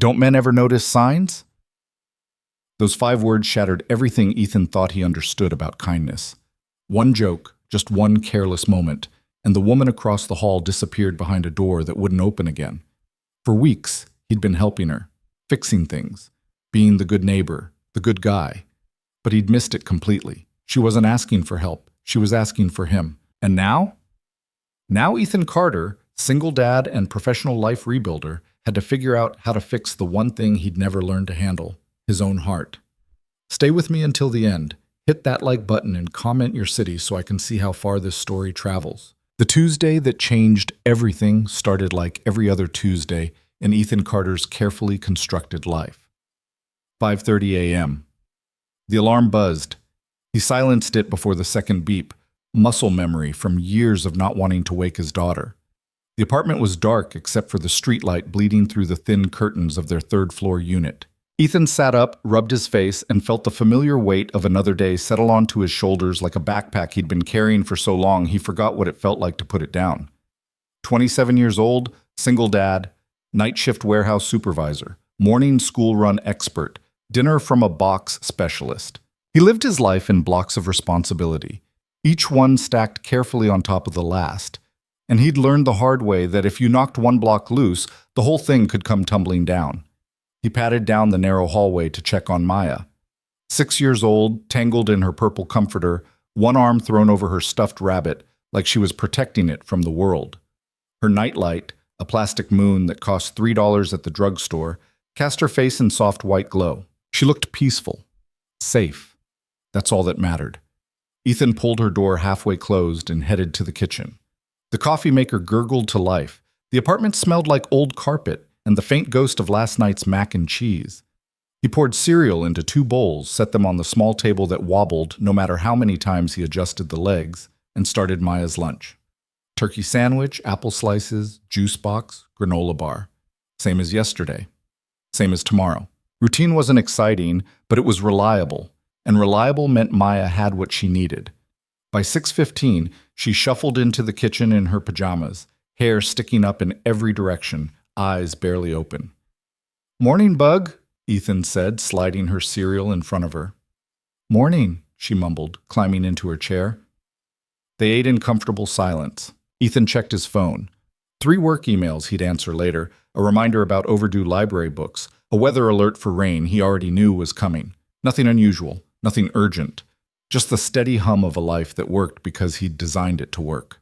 Don't men ever notice signs? Those 5 words shattered everything Ethan thought he understood about kindness. One joke, just one careless moment, and the woman across the hall disappeared behind a door that wouldn't open again. For weeks, he'd been helping her, fixing things, being the good neighbor, the good guy. But he'd missed it completely. She wasn't asking for help. She was asking for him. And now? Now Ethan Carter, single dad and professional life rebuilder, had to figure out how to fix the one thing he'd never learned to handle, his own heart. Stay with me until the end. Hit that like button and comment your city so I can see how far this story travels. The Tuesday that changed everything started like every other Tuesday in Ethan Carter's carefully constructed life. 5:30 a.m. The alarm buzzed. He silenced it before the second beep, muscle memory from years of not wanting to wake his daughter. The apartment was dark except for the streetlight bleeding through the thin curtains of their third-floor unit. Ethan sat up, rubbed his face, and felt the familiar weight of another day settle onto his shoulders like a backpack he'd been carrying for so long he forgot what it felt like to put it down. 27 years old, single dad, night shift warehouse supervisor, morning school run expert, dinner from a box specialist. He lived his life in blocks of responsibility, each one stacked carefully on top of the last. And he'd learned the hard way that if you knocked one block loose, the whole thing could come tumbling down. He patted down the narrow hallway to check on Maya. 6 years old, tangled in her purple comforter, one arm thrown over her stuffed rabbit, like she was protecting it from the world. Her nightlight, a plastic moon that cost $3 at the drugstore, cast her face in soft white glow. She looked peaceful, safe. That's all that mattered. Ethan pulled her door halfway closed and headed to the kitchen. The coffee maker gurgled to life. The apartment smelled like old carpet and the faint ghost of last night's mac and cheese. He poured cereal into 2 bowls, set them on the small table that wobbled no matter how many times he adjusted the legs, and started Maya's lunch. Turkey sandwich, apple slices, juice box, granola bar. Same as yesterday. Same as tomorrow. Routine wasn't exciting, but it was reliable, and reliable meant Maya had what she needed. By 6:15, she shuffled into the kitchen in her pajamas, hair sticking up in every direction, eyes barely open. "Morning, Bug," Ethan said, sliding her cereal in front of her. "Morning," she mumbled, climbing into her chair. They ate in comfortable silence. Ethan checked his phone. 3 work emails he'd answer later, a reminder about overdue library books, a weather alert for rain he already knew was coming. Nothing unusual, nothing urgent. Just the steady hum of a life that worked because he'd designed it to work.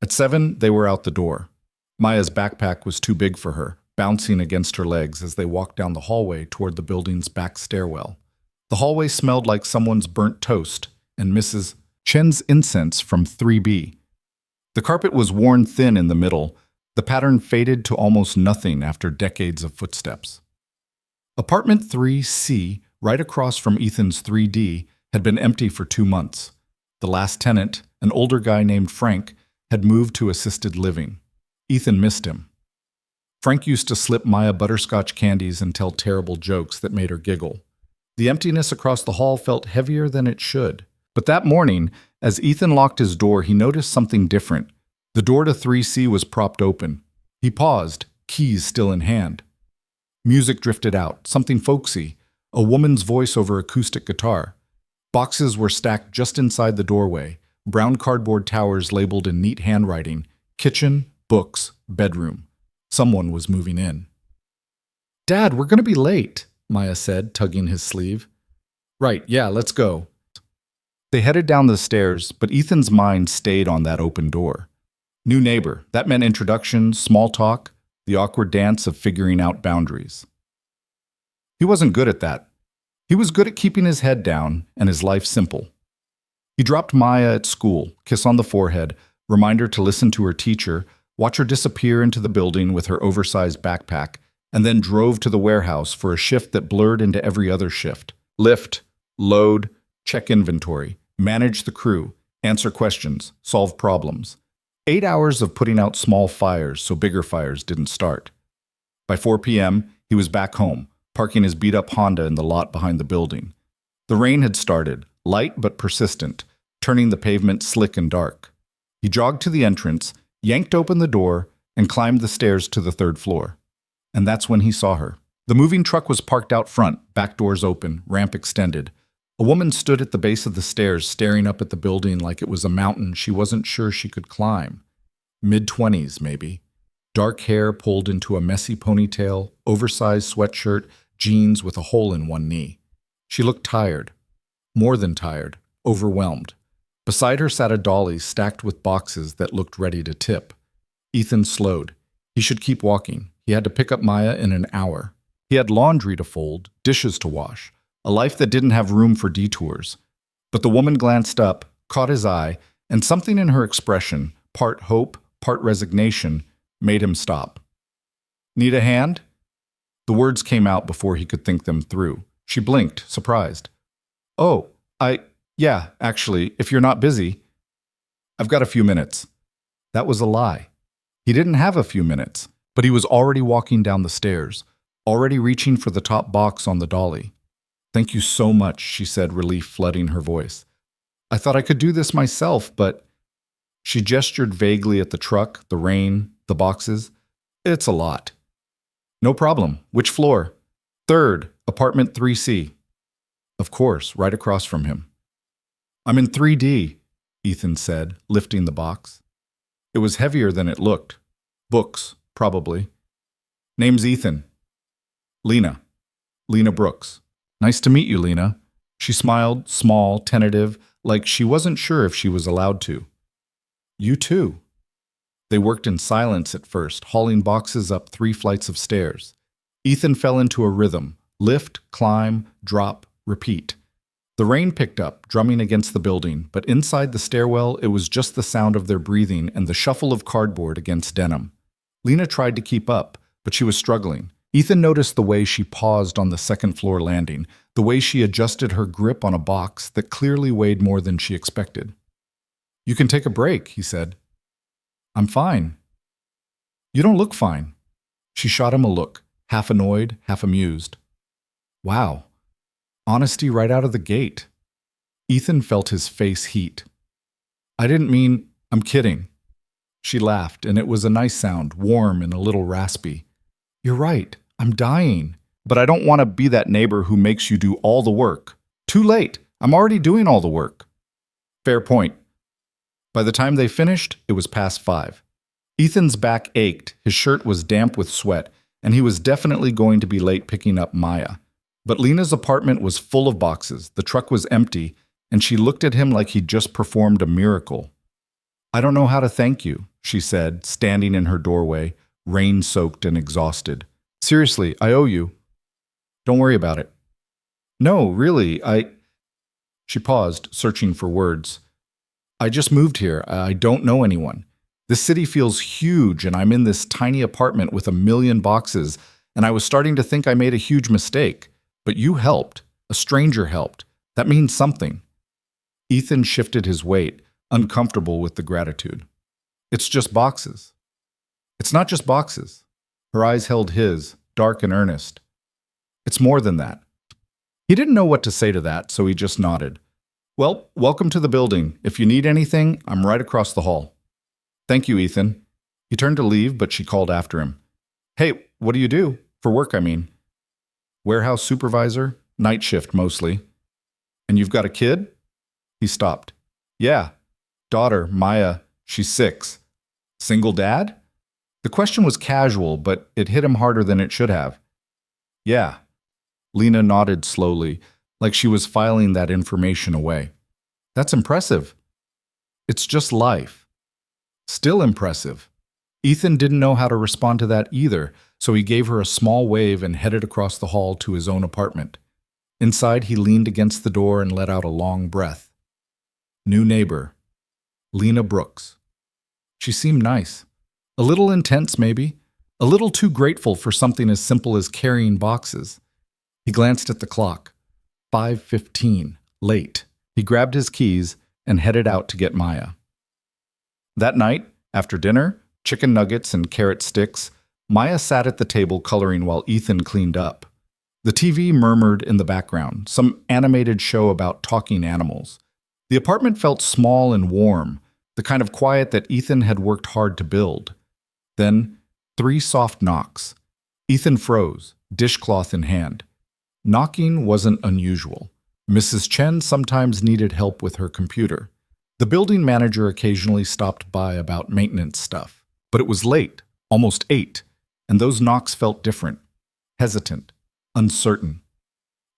At 7, they were out the door. Maya's backpack was too big for her, bouncing against her legs as they walked down the hallway toward the building's back stairwell. The hallway smelled like someone's burnt toast and Mrs. Chen's incense from 3B. The carpet was worn thin in the middle. The pattern faded to almost nothing after decades of footsteps. Apartment 3C, right across from Ethan's 3D, had been empty for 2 months. The last tenant, an older guy named Frank, had moved to assisted living. Ethan missed him. Frank used to slip Maya butterscotch candies and tell terrible jokes that made her giggle. The emptiness across the hall felt heavier than it should. But that morning, as Ethan locked his door, he noticed something different. The door to 3C was propped open. He paused, keys still in hand. Music drifted out, something folksy, a woman's voice over acoustic guitar. Boxes were stacked just inside the doorway, brown cardboard towers labeled in neat handwriting, kitchen, books, bedroom. Someone was moving in. "Dad, we're going to be late," Maya said, tugging his sleeve. "Right, yeah, let's go." They headed down the stairs, but Ethan's mind stayed on that open door. New neighbor, that meant introductions, small talk, the awkward dance of figuring out boundaries. He wasn't good at that. He was good at keeping his head down and his life simple. He dropped Maya at school, kiss on the forehead, remind her to listen to her teacher, watch her disappear into the building with her oversized backpack, and then drove to the warehouse for a shift that blurred into every other shift. Lift, load, check inventory, manage the crew, answer questions, solve problems. 8 hours of putting out small fires so bigger fires didn't start. By 4 p.m., he was back home, parking his beat-up Honda in the lot behind the building. The rain had started, light but persistent, turning the pavement slick and dark. He jogged to the entrance, yanked open the door, and climbed the stairs to the 3rd floor. And that's when he saw her. The moving truck was parked out front, back doors open, ramp extended. A woman stood at the base of the stairs, staring up at the building like it was a mountain she wasn't sure she could climb. Mid-20s, maybe. Dark hair pulled into a messy ponytail, oversized sweatshirt, jeans with a hole in one knee. She looked tired. More than tired. Overwhelmed. Beside her sat a dolly stacked with boxes that looked ready to tip. Ethan slowed. He should keep walking. He had to pick up Maya in an hour. He had laundry to fold, dishes to wash, a life that didn't have room for detours. But the woman glanced up, caught his eye, and something in her expression, part hope, part resignation, made him stop. "Need a hand?" The words came out before he could think them through. She blinked, surprised. "Oh, yeah, actually, if you're not busy." "I've got a few minutes." That was a lie. He didn't have a few minutes, but he was already walking down the stairs, already reaching for the top box on the dolly. "Thank you so much," she said, relief flooding her voice. "I thought I could do this myself, but—" She gestured vaguely at the truck, the rain, the boxes. "It's a lot." "No problem. Which floor?" "Third, apartment 3C. Of course, right across from him. "I'm in 3D, Ethan said, lifting the box. It was heavier than it looked. Books, probably. "Name's Ethan." "Lena. Lena Brooks." "Nice to meet you, Lena." She smiled, small, tentative, like she wasn't sure if she was allowed to. "You too." They worked in silence at first, hauling boxes up 3 flights of stairs. Ethan fell into a rhythm. Lift, climb, drop, repeat. The rain picked up, drumming against the building, but inside the stairwell it was just the sound of their breathing and the shuffle of cardboard against denim. Lena tried to keep up, but she was struggling. Ethan noticed the way she paused on the second-floor landing, the way she adjusted her grip on a box that clearly weighed more than she expected. "You can take a break," he said. "I'm fine." "You don't look fine." She shot him a look, half annoyed, half amused. Wow. Honesty right out of the gate. Ethan felt his face heat. "I didn't mean, I'm kidding." She laughed, and it was a nice sound, warm and a little raspy. "You're right, I'm dying. But I don't want to be that neighbor who makes you do all the work. Too late, I'm already doing all the work." "Fair point." By the time they finished, it was past 5. Ethan's back ached, his shirt was damp with sweat, and he was definitely going to be late picking up Maya. But Lena's apartment was full of boxes, the truck was empty, and she looked at him like he'd just performed a miracle. "I don't know how to thank you," she said, standing in her doorway, rain-soaked and exhausted. "Seriously, I owe you." "Don't worry about it." "No, really, She paused, searching for words. "I just moved here. I don't know anyone. This city feels huge, and I'm in this tiny apartment with 1,000,000 boxes, and I was starting to think I made a huge mistake. But you helped. A stranger helped. That means something." Ethan shifted his weight, uncomfortable with the gratitude. "It's just boxes." "It's not just boxes." Her eyes held his, dark and earnest. "It's more than that." He didn't know what to say to that, so he just nodded. "Well, welcome to the building. If you need anything, I'm right across the hall." "Thank you, Ethan." He turned to leave, but she called after him. "Hey, what do you do? For work, I mean." "Warehouse supervisor, night shift mostly." "And you've got a kid?" He stopped. "Yeah. Daughter, Maya, she's 6. Single dad?" The question was casual, but it hit him harder than it should have. "Yeah." Lena nodded slowly, like she was filing that information away. "That's impressive." "It's just life." "Still impressive." Ethan didn't know how to respond to that either, so he gave her a small wave and headed across the hall to his own apartment. Inside, he leaned against the door and let out a long breath. New neighbor. Lena Brooks. She seemed nice. A little intense, maybe. A little too grateful for something as simple as carrying boxes. He glanced at the clock. 5:15. Late. He grabbed his keys and headed out to get Maya. That night, after dinner, chicken nuggets and carrot sticks, Maya sat at the table coloring while Ethan cleaned up. The TV murmured in the background, some animated show about talking animals. The apartment felt small and warm, the kind of quiet that Ethan had worked hard to build. Then, 3 soft knocks. Ethan froze. dishcloth in hand. Knocking wasn't unusual. Mrs. Chen sometimes needed help with her computer. The building manager occasionally stopped by about maintenance stuff. But it was late, almost 8, and those knocks felt different, hesitant, uncertain.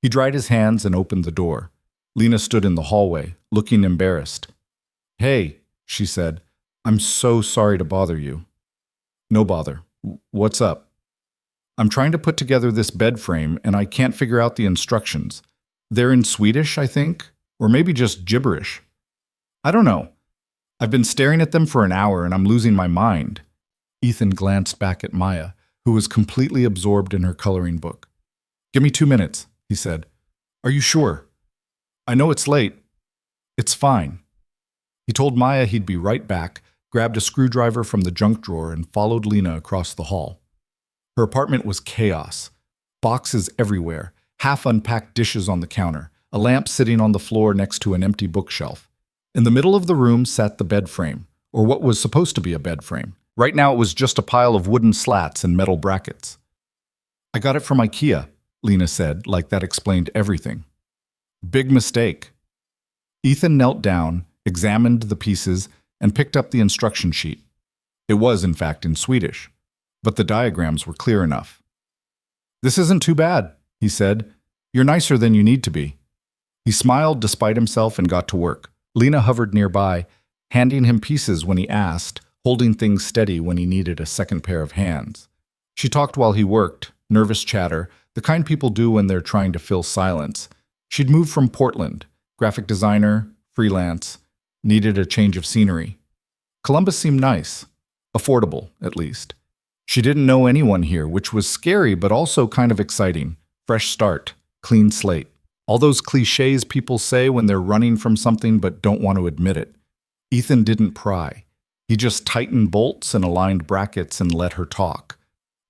He dried his hands and opened the door. Lena stood in the hallway, looking embarrassed. "Hey," she said, "I'm so sorry to bother you." "No bother. What's up?" "I'm trying to put together this bed frame, and I can't figure out the instructions. They're in Swedish, I think, or maybe just gibberish. I don't know. I've been staring at them for an hour, and I'm losing my mind." Ethan glanced back at Maya, who was completely absorbed in her coloring book. "Give me 2 minutes," he said. "Are you sure? I know it's late. It's fine." He told Maya he'd be right back, grabbed a screwdriver from the junk drawer, and followed Lena across the hall. Her apartment was chaos. Boxes everywhere, half-unpacked dishes on the counter, a lamp sitting on the floor next to an empty bookshelf. In the middle of the room sat the bed frame, or what was supposed to be a bed frame. Right now it was just a pile of wooden slats and metal brackets. "I got it from IKEA," Lena said, like that explained everything. "Big mistake." Ethan knelt down, examined the pieces, and picked up the instruction sheet. It was, in fact, in Swedish, but the diagrams were clear enough. "This isn't too bad," he said. "You're nicer than you need to be." He smiled despite himself and got to work. Lena hovered nearby, handing him pieces when he asked, holding things steady when he needed a second pair of hands. She talked while he worked, nervous chatter, the kind people do when they're trying to fill silence. She'd moved from Portland, graphic designer, freelance, needed a change of scenery. Columbus seemed nice, affordable, at least. She didn't know anyone here, which was scary but also kind of exciting. Fresh start, clean slate. All those cliches people say when they're running from something but don't want to admit it. Ethan didn't pry. He just tightened bolts and aligned brackets and let her talk.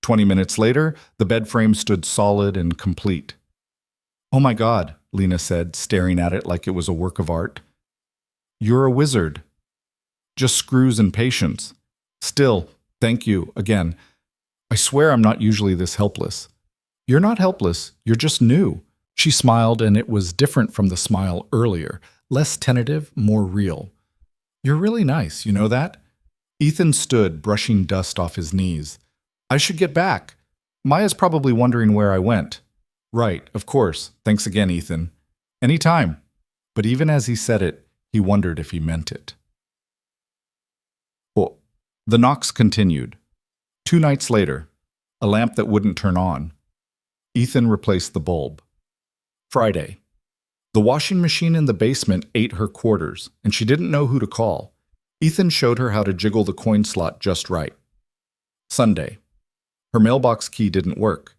20 minutes later, the bed frame stood solid and complete. "Oh my God," Lena said, staring at it like it was a work of art. "You're a wizard." "Just screws and patience." "Still, thank you, again. I swear I'm not usually this helpless." "You're not helpless, you're just new." She smiled, and it was different from the smile earlier, less tentative, more real. "You're really nice, you know that?" Ethan stood, brushing dust off his knees. "I should get back. Maya's probably wondering where I went." "Right, of course. Thanks again, Ethan." "Anytime." But even as he said it, he wondered if he meant it. Oh, the knocks continued. 2 nights later, a lamp that wouldn't turn on. Ethan replaced the bulb. Friday. The washing machine in the basement ate her quarters, and she didn't know who to call. Ethan showed her how to jiggle the coin slot just right. Sunday. Her mailbox key didn't work.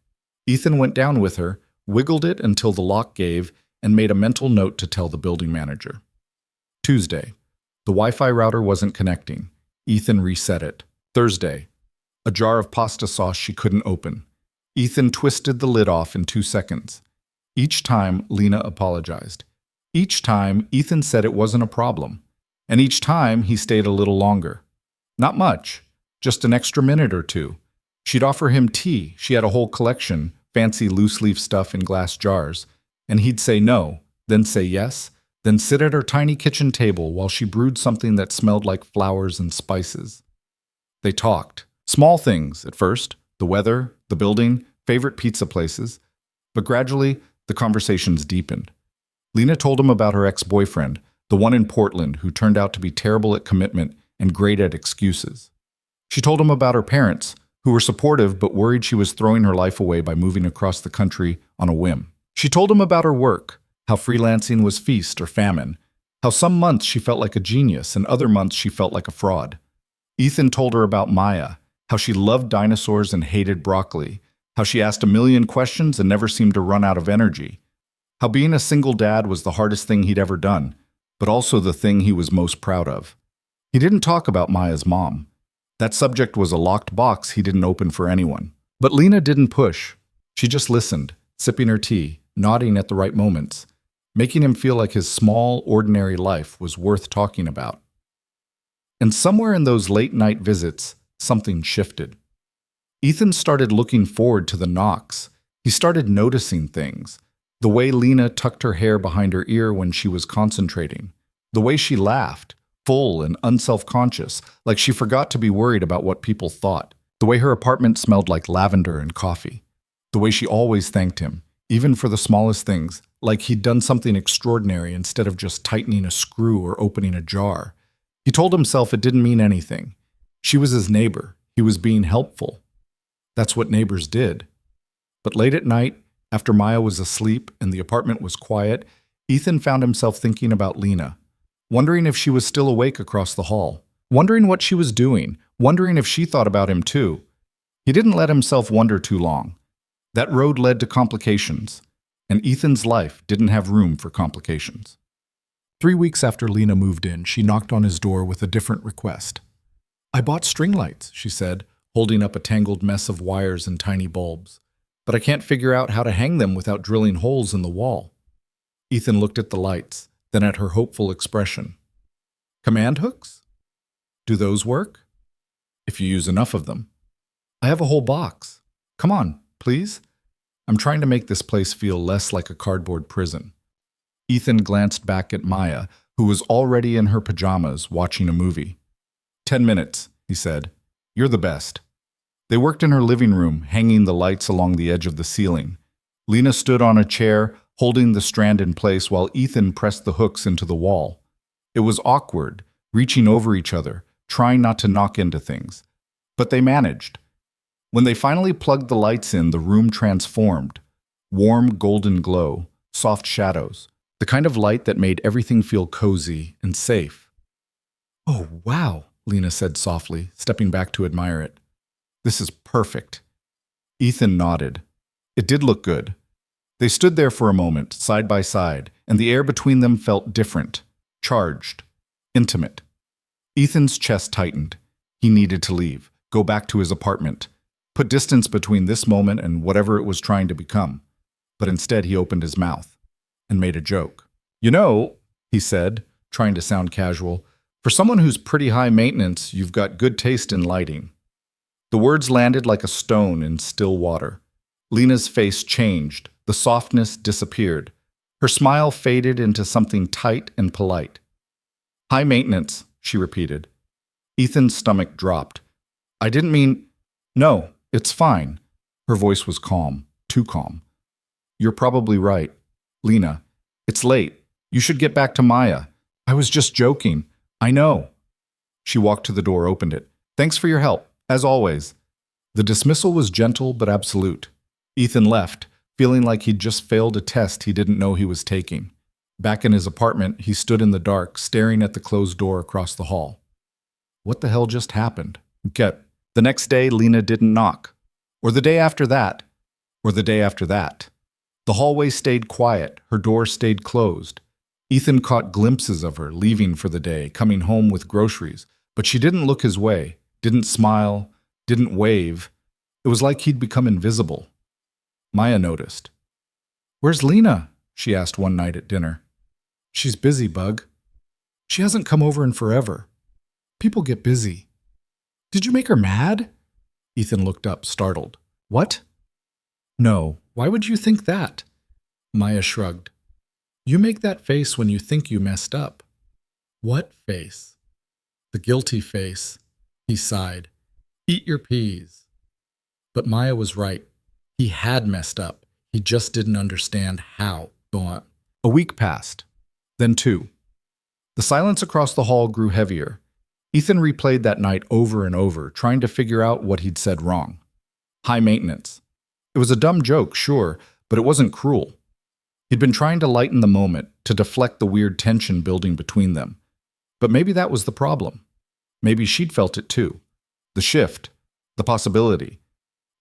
Ethan went down with her, wiggled it until the lock gave, and made a mental note to tell the building manager. Tuesday. The Wi-Fi router wasn't connecting. Ethan reset it. Thursday. A jar of pasta sauce she couldn't open. Ethan twisted the lid off in 2 seconds. Each time, Lena apologized. Each time, Ethan said it wasn't a problem. And each time, he stayed a little longer. Not much, just an extra minute or 2. She'd offer him tea. She had a whole collection, fancy loose-leaf stuff in glass jars. And he'd say no, then say yes, then sit at her tiny kitchen table while she brewed something that smelled like flowers and spices. They talked. Small things at first, the weather, the building, favorite pizza places. But gradually, the conversations deepened. Lena told him about her ex-boyfriend, the one in Portland who turned out to be terrible at commitment and great at excuses. She told him about her parents, who were supportive but worried she was throwing her life away by moving across the country on a whim. She told him about her work, how freelancing was feast or famine, how some months she felt like a genius and other months she felt like a fraud. Ethan told her about Maya, how she loved dinosaurs and hated broccoli, how she asked a million questions and never seemed to run out of energy, how being a single dad was the hardest thing he'd ever done, but also the thing he was most proud of. He didn't talk about Maya's mom. That subject was a locked box he didn't open for anyone. But Lena didn't push. She just listened, sipping her tea, nodding at the right moments, making him feel like his small, ordinary life was worth talking about. And somewhere in those late-night visits, something shifted. Ethan started looking forward to the knocks. He started noticing things. The way Lena tucked her hair behind her ear when she was concentrating. The way she laughed, full and unself-conscious, like she forgot to be worried about what people thought. The way her apartment smelled like lavender and coffee. The way she always thanked him, even for the smallest things, like he'd done something extraordinary instead of just tightening a screw or opening a jar. He told himself it didn't mean anything. She was his neighbor. He was being helpful. That's what neighbors did. But late at night, after Maya was asleep and the apartment was quiet, Ethan found himself thinking about Lena, wondering if she was still awake across the hall, wondering what she was doing, wondering if she thought about him too. He didn't let himself wonder too long. That road led to complications, and Ethan's life didn't have room for complications. 3 weeks after Lena moved in, she knocked on his door with a different request. "I bought string lights," she said, holding up a tangled mess of wires and tiny bulbs. "But I can't figure out how to hang them without drilling holes in the wall." Ethan looked at the lights, then at her hopeful expression. "Command hooks? Do those work?" "If you use enough of them." "I have a whole box. Come on, please. I'm trying to make this place feel less like a cardboard prison." Ethan glanced back at Maya, who was already in her pajamas watching a movie. 10 minutes, he said. "You're the best." They worked in her living room, hanging the lights along the edge of the ceiling. Lena stood on a chair, holding the strand in place while Ethan pressed the hooks into the wall. It was awkward, reaching over each other, trying not to knock into things. But they managed. When they finally plugged the lights in, the room transformed. Warm golden glow, soft shadows, the kind of light that made everything feel cozy and safe. "Oh, wow," Lena said softly, stepping back to admire it. "This is perfect." Ethan nodded. It did look good. They stood there for a moment, side by side, and the air between them felt different, charged, intimate. Ethan's chest tightened. He needed to leave, go back to his apartment, put distance between this moment and whatever it was trying to become. But instead he opened his mouth and made a joke. "You know," he said, trying to sound casual, "for someone who's pretty high maintenance, you've got good taste in lighting." The words landed like a stone in still water. Lena's face changed. The softness disappeared. Her smile faded into something tight and polite. "High maintenance," she repeated. Ethan's stomach dropped. "I didn't mean—" "No, it's fine." Her voice was calm, too calm. "You're probably right. Lena, it's late. You should get back to Maya. I was just joking. I know." She walked to the door, opened it. "Thanks for your help, as always." The dismissal was gentle but absolute. Ethan left, feeling like he'd just failed a test he didn't know he was taking. Back in his apartment, he stood in the dark, staring at the closed door across the hall. What the hell just happened? The next day, Lena didn't knock. Or the day after that. Or the day after that. The hallway stayed quiet. Her door stayed closed. Ethan caught glimpses of her, leaving for the day, coming home with groceries. But she didn't look his way, didn't smile, didn't wave. It was like he'd become invisible. Maya noticed. "Where's Lena?" she asked one night at dinner. "She's busy, Bug. She hasn't come over in forever. People get busy." "Did you make her mad?" Ethan looked up, startled. "What?" "No, why would you think that?" Maya shrugged. "You make that face when you think you messed up." "What face?" "The guilty face." He sighed. "Eat your peas." But Maya was right. He had messed up. He just didn't understand how. Go on. A week passed. Then 2. The silence across the hall grew heavier. Ethan replayed that night over and over, trying to figure out what he'd said wrong. High maintenance. It was a dumb joke, sure, but it wasn't cruel. He'd been trying to lighten the moment, to deflect the weird tension building between them. But maybe that was the problem. Maybe she'd felt it too. The shift. The possibility.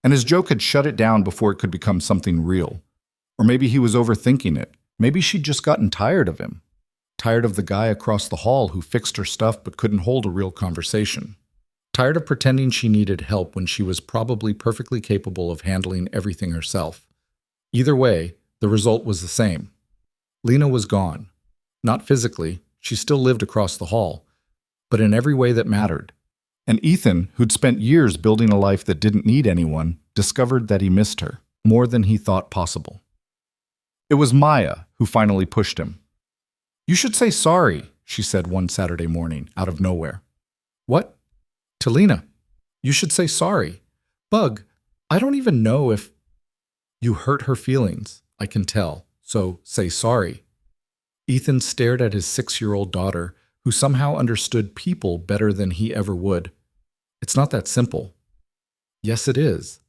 And his joke had shut it down before it could become something real. Or maybe he was overthinking it. Maybe she'd just gotten tired of him. Tired of the guy across the hall who fixed her stuff but couldn't hold a real conversation. Tired of pretending she needed help when she was probably perfectly capable of handling everything herself. Either way, the result was the same. Lena was gone. Not physically, she still lived across the hall, but in every way that mattered. And Ethan, who'd spent years building a life that didn't need anyone, discovered that he missed her. more than he thought possible. It was Maya who finally pushed him. "You should say sorry," she said one Saturday morning, out of nowhere. "What?" "To Lena. You should say sorry. Bug, I don't even know if—" "You hurt her feelings, I can tell, so say sorry." Ethan stared at his 6-year-old daughter, who somehow understood people better than he ever would. "It's not that simple." "Yes, it is.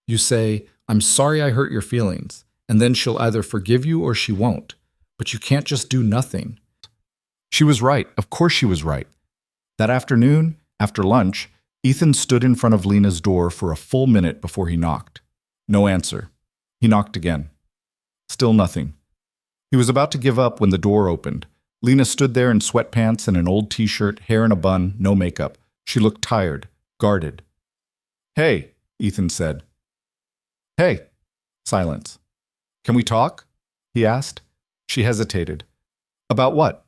You say, 'I'm sorry I hurt your feelings,' and then she'll either forgive you or she won't. But you can't just do nothing." She was right. Of course she was right. That afternoon, after lunch, Ethan stood in front of Lena's door for a full minute before he knocked. No answer. He knocked again. Still nothing. He was about to give up when the door opened. Lena stood there in sweatpants and an old t-shirt, hair in a bun, no makeup. She looked tired, guarded. "Hey," Ethan said. "Hey." Silence. "Can we talk?" he asked. She hesitated. "About what?"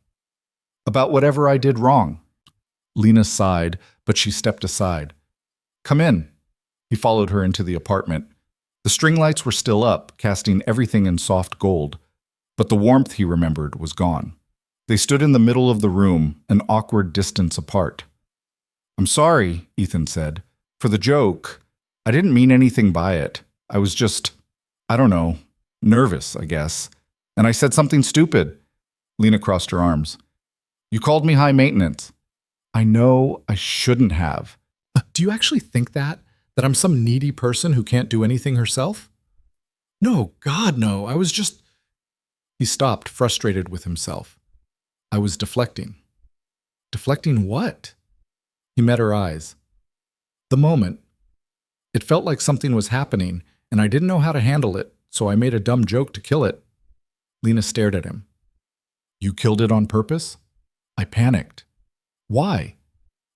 "About whatever I did wrong." Lena sighed, but she stepped aside. "Come in." He followed her into the apartment. The string lights were still up, casting everything in soft gold, but the warmth, he remembered, was gone. They stood in the middle of the room, an awkward distance apart. "I'm sorry," Ethan said, "for the joke. I didn't mean anything by it. I was just, I don't know, nervous, I guess. And I said something stupid." Lena crossed her arms. "You called me high maintenance." "I know I shouldn't have." "Do you actually think that? That I'm some needy person who can't do anything herself?" "No, God, no. I was just—" He stopped, frustrated with himself. "I was deflecting." "Deflecting what?" He met her eyes. "The moment. It felt like something was happening, and I didn't know how to handle it, so I made a dumb joke to kill it." Lena stared at him. "You killed it on purpose?" "I panicked." "Why?"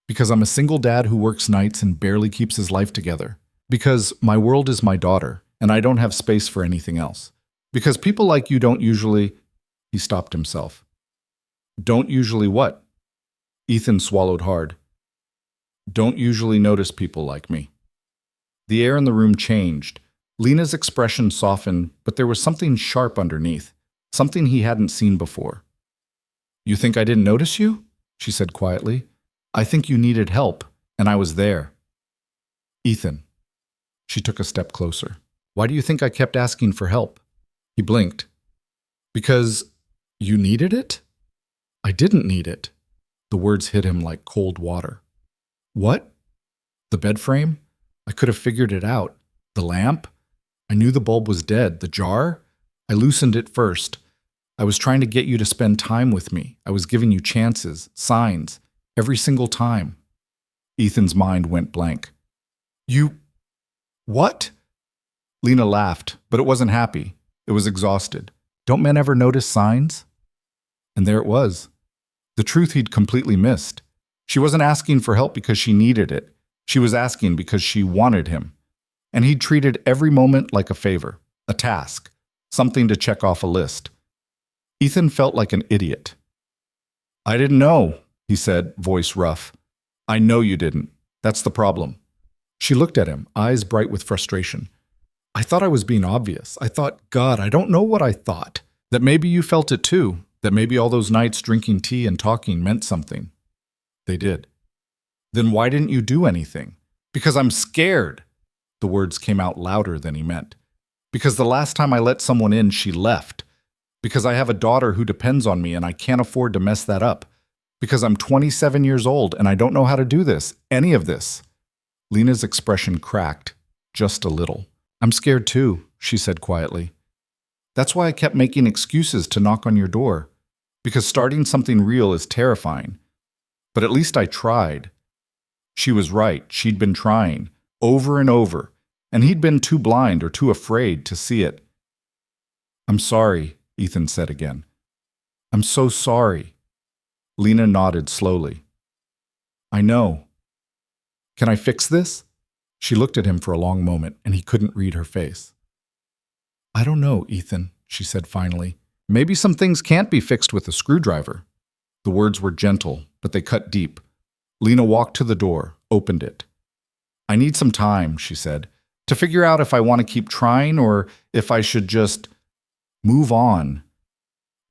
"Because I'm a single dad who works nights and barely keeps his life together. Because my world is my daughter, and I don't have space for anything else. Because people like you don't usually—" He stopped himself. "Don't usually what?" Ethan swallowed hard. "Don't usually notice people like me." The air in the room changed. Lena's expression softened, but there was something sharp underneath, something he hadn't seen before. "You think I didn't notice you?" she said quietly. "I think you needed help, and I was there." "Ethan." She took a step closer. "Why do you think I kept asking for help?" He blinked. "Because you needed it?" "I didn't need it." The words hit him like cold water. "What?" "The bed frame? I could have figured it out. The lamp? I knew the bulb was dead. The jar? I loosened it first. I was trying to get you to spend time with me. I was giving you chances, signs, every single time." Ethan's mind went blank. "You... what?" Lena laughed, but it wasn't happy. It was exhausted. "Don't men ever notice signs?" And there it was. The truth he'd completely missed. She wasn't asking for help because she needed it. She was asking because she wanted him. And he'd treated every moment like a favor, a task, something to check off a list. Ethan felt like an idiot. "I didn't know," he said, voice rough. "I know you didn't. That's the problem." She looked at him, eyes bright with frustration. "I thought I was being obvious. I thought, God, I don't know what I thought. That maybe you felt it too. That maybe all those nights drinking tea and talking meant something." They did. "Then why didn't you do anything?" "Because I'm scared." The words came out louder than he meant. "Because the last time I let someone in, she left. Because I have a daughter who depends on me and I can't afford to mess that up. Because I'm 27 years old and I don't know how to do this, any of this." Lena's expression cracked, just a little. "I'm scared too," she said quietly. "That's why I kept making excuses to knock on your door. Because starting something real is terrifying. But at least I tried." She was right. She'd been trying, over and over, and he'd been too blind or too afraid to see it. "I'm sorry," Ethan said again. "I'm so sorry." Lena nodded slowly. "I know. Can I fix this?" She looked at him for a long moment, and he couldn't read her face. "I don't know, Ethan," she said finally. "Maybe some things can't be fixed with a screwdriver." The words were gentle, but they cut deep. Lena walked to the door, opened it. "I need some time," she said, To figure out if I want to keep trying or if I should just move on.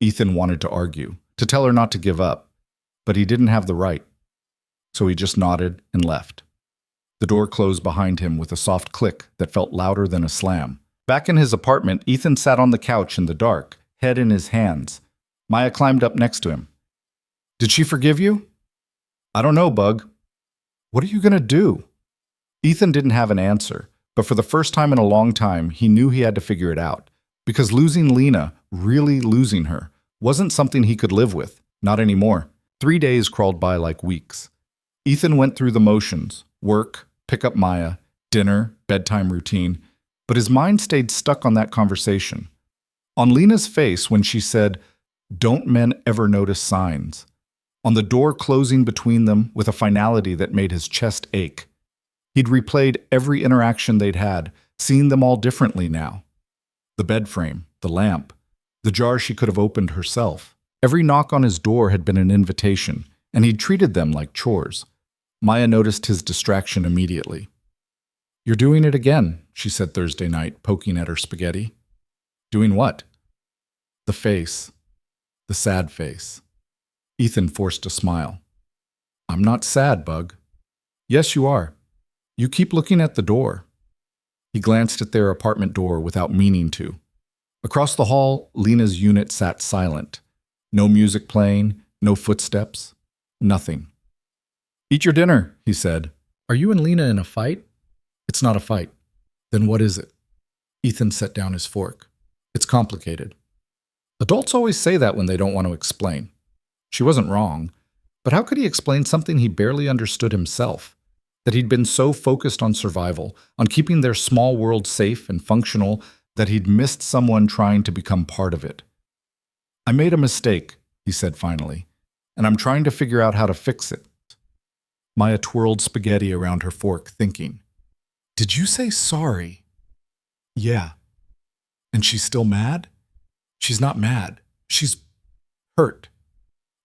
Ethan wanted to argue, to tell her not to give up, but he didn't have the right. So he just nodded and left. The door closed behind him with a soft click that felt louder than a slam. Back in his apartment, Ethan sat on the couch in the dark, head in his hands. Maya climbed up next to him. Did she forgive you? I don't know, Bug. What are you going to do? Ethan didn't have an answer, but for the first time in a long time, he knew he had to figure it out. Because losing Lena, really losing her, wasn't something he could live with. Not anymore. 3 days crawled by like weeks. Ethan went through the motions, work, pick up Maya, dinner, bedtime routine, but his mind stayed stuck on that conversation. On Lena's face when she said, "Don't men ever notice signs?" On the door closing between them with a finality that made his chest ache. He'd replayed every interaction they'd had, seeing them all differently now. The bed frame, the lamp, the jar she could have opened herself. Every knock on his door had been an invitation, and he'd treated them like chores. Maya noticed his distraction immediately. You're doing it again, she said Thursday night, poking at her spaghetti. Doing what? The face. The sad face. Ethan forced a smile. I'm not sad, Bug. Yes, you are. You keep looking at the door. He glanced at their apartment door without meaning to. Across the hall, Lena's unit sat silent. No music playing, no footsteps, nothing. Eat your dinner, he said. Are you and Lena in a fight? It's not a fight. Then what is it? Ethan set down his fork. It's complicated. Adults always say that when they don't want to explain. She wasn't wrong, but how could he explain something he barely understood himself? That he'd been so focused on survival, on keeping their small world safe and functional, that he'd missed someone trying to become part of it. I made a mistake, he said finally, and I'm trying to figure out how to fix it. Maya twirled spaghetti around her fork, thinking, Did you say sorry? Yeah. And she's still mad? She's not mad. She's hurt.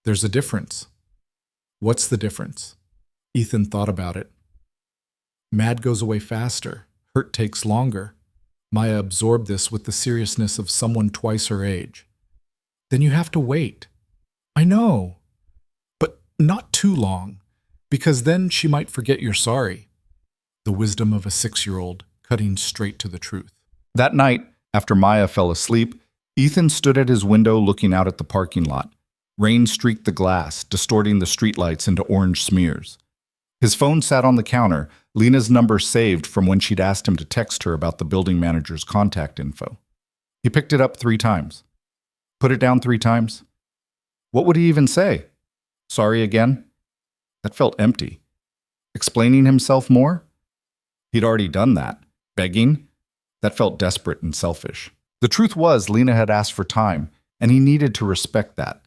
There's a difference. What's the difference? Ethan thought about it. Mad goes away faster. Hurt takes longer. Maya absorbed this with the seriousness of someone twice her age. Then you have to wait. I know. But not too long, because then she might forget you're sorry. The wisdom of a 6-year-old, cutting straight to the truth. That night, after Maya fell asleep, Ethan stood at his window looking out at the parking lot. Rain streaked the glass, distorting the streetlights into orange smears. His phone sat on the counter, Lena's number saved from when she'd asked him to text her about the building manager's contact info. He picked it up 3 times. Put it down 3 times. What would he even say? Sorry again? That felt empty. Explaining himself more? He'd already done that. Begging? That felt desperate and selfish. The truth was, Lena had asked for time, and he needed to respect that,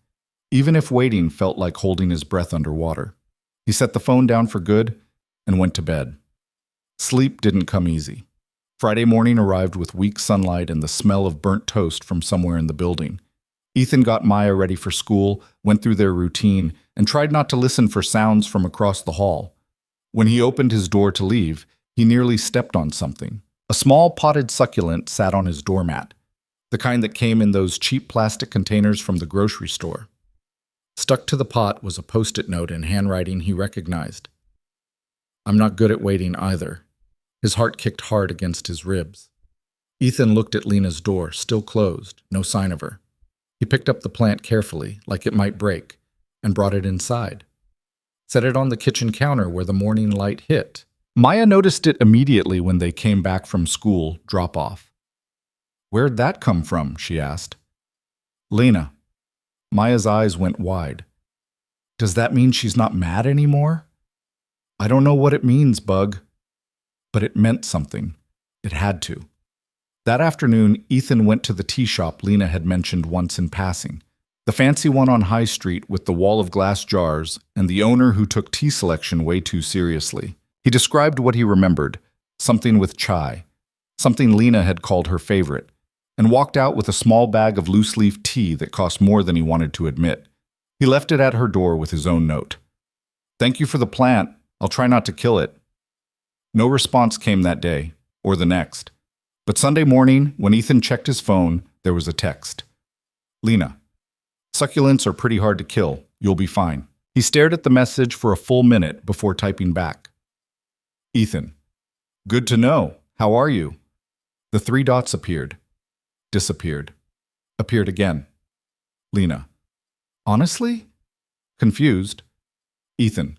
even if waiting felt like holding his breath underwater. He set the phone down for good and went to bed. Sleep didn't come easy. Friday morning arrived with weak sunlight and the smell of burnt toast from somewhere in the building. Ethan got Maya ready for school, went through their routine, and tried not to listen for sounds from across the hall. When he opened his door to leave, he nearly stepped on something. A small potted succulent sat on his doormat, the kind that came in those cheap plastic containers from the grocery store. Stuck to the pot was a Post-it note in handwriting he recognized. I'm not good at waiting either. His heart kicked hard against his ribs. Ethan looked at Lena's door, still closed, no sign of her. He picked up the plant carefully, like it might break, and brought it inside. Set it on the kitchen counter where the morning light hit. Maya noticed it immediately when they came back from school drop-off. Where'd that come from? She asked. Lena. Maya's eyes went wide. Does that mean she's not mad anymore? I don't know what it means, Bug. But it meant something. It had to. That afternoon, Ethan went to the tea shop Lena had mentioned once in passing. The fancy one on High Street with the wall of glass jars and the owner who took tea selection way too seriously. He described what he remembered, something with chai, something Lena had called her favorite, and walked out with a small bag of loose-leaf tea that cost more than he wanted to admit. He left it at her door with his own note. Thank you for the plant. I'll try not to kill it. No response came that day, or the next. But Sunday morning, when Ethan checked his phone, there was a text. Lena, succulents are pretty hard to kill. You'll be fine. He stared at the message for a full minute before typing back. Ethan, good to know. How are you? The 3 dots appeared, disappeared, appeared again. Lena, honestly? Confused. Ethan,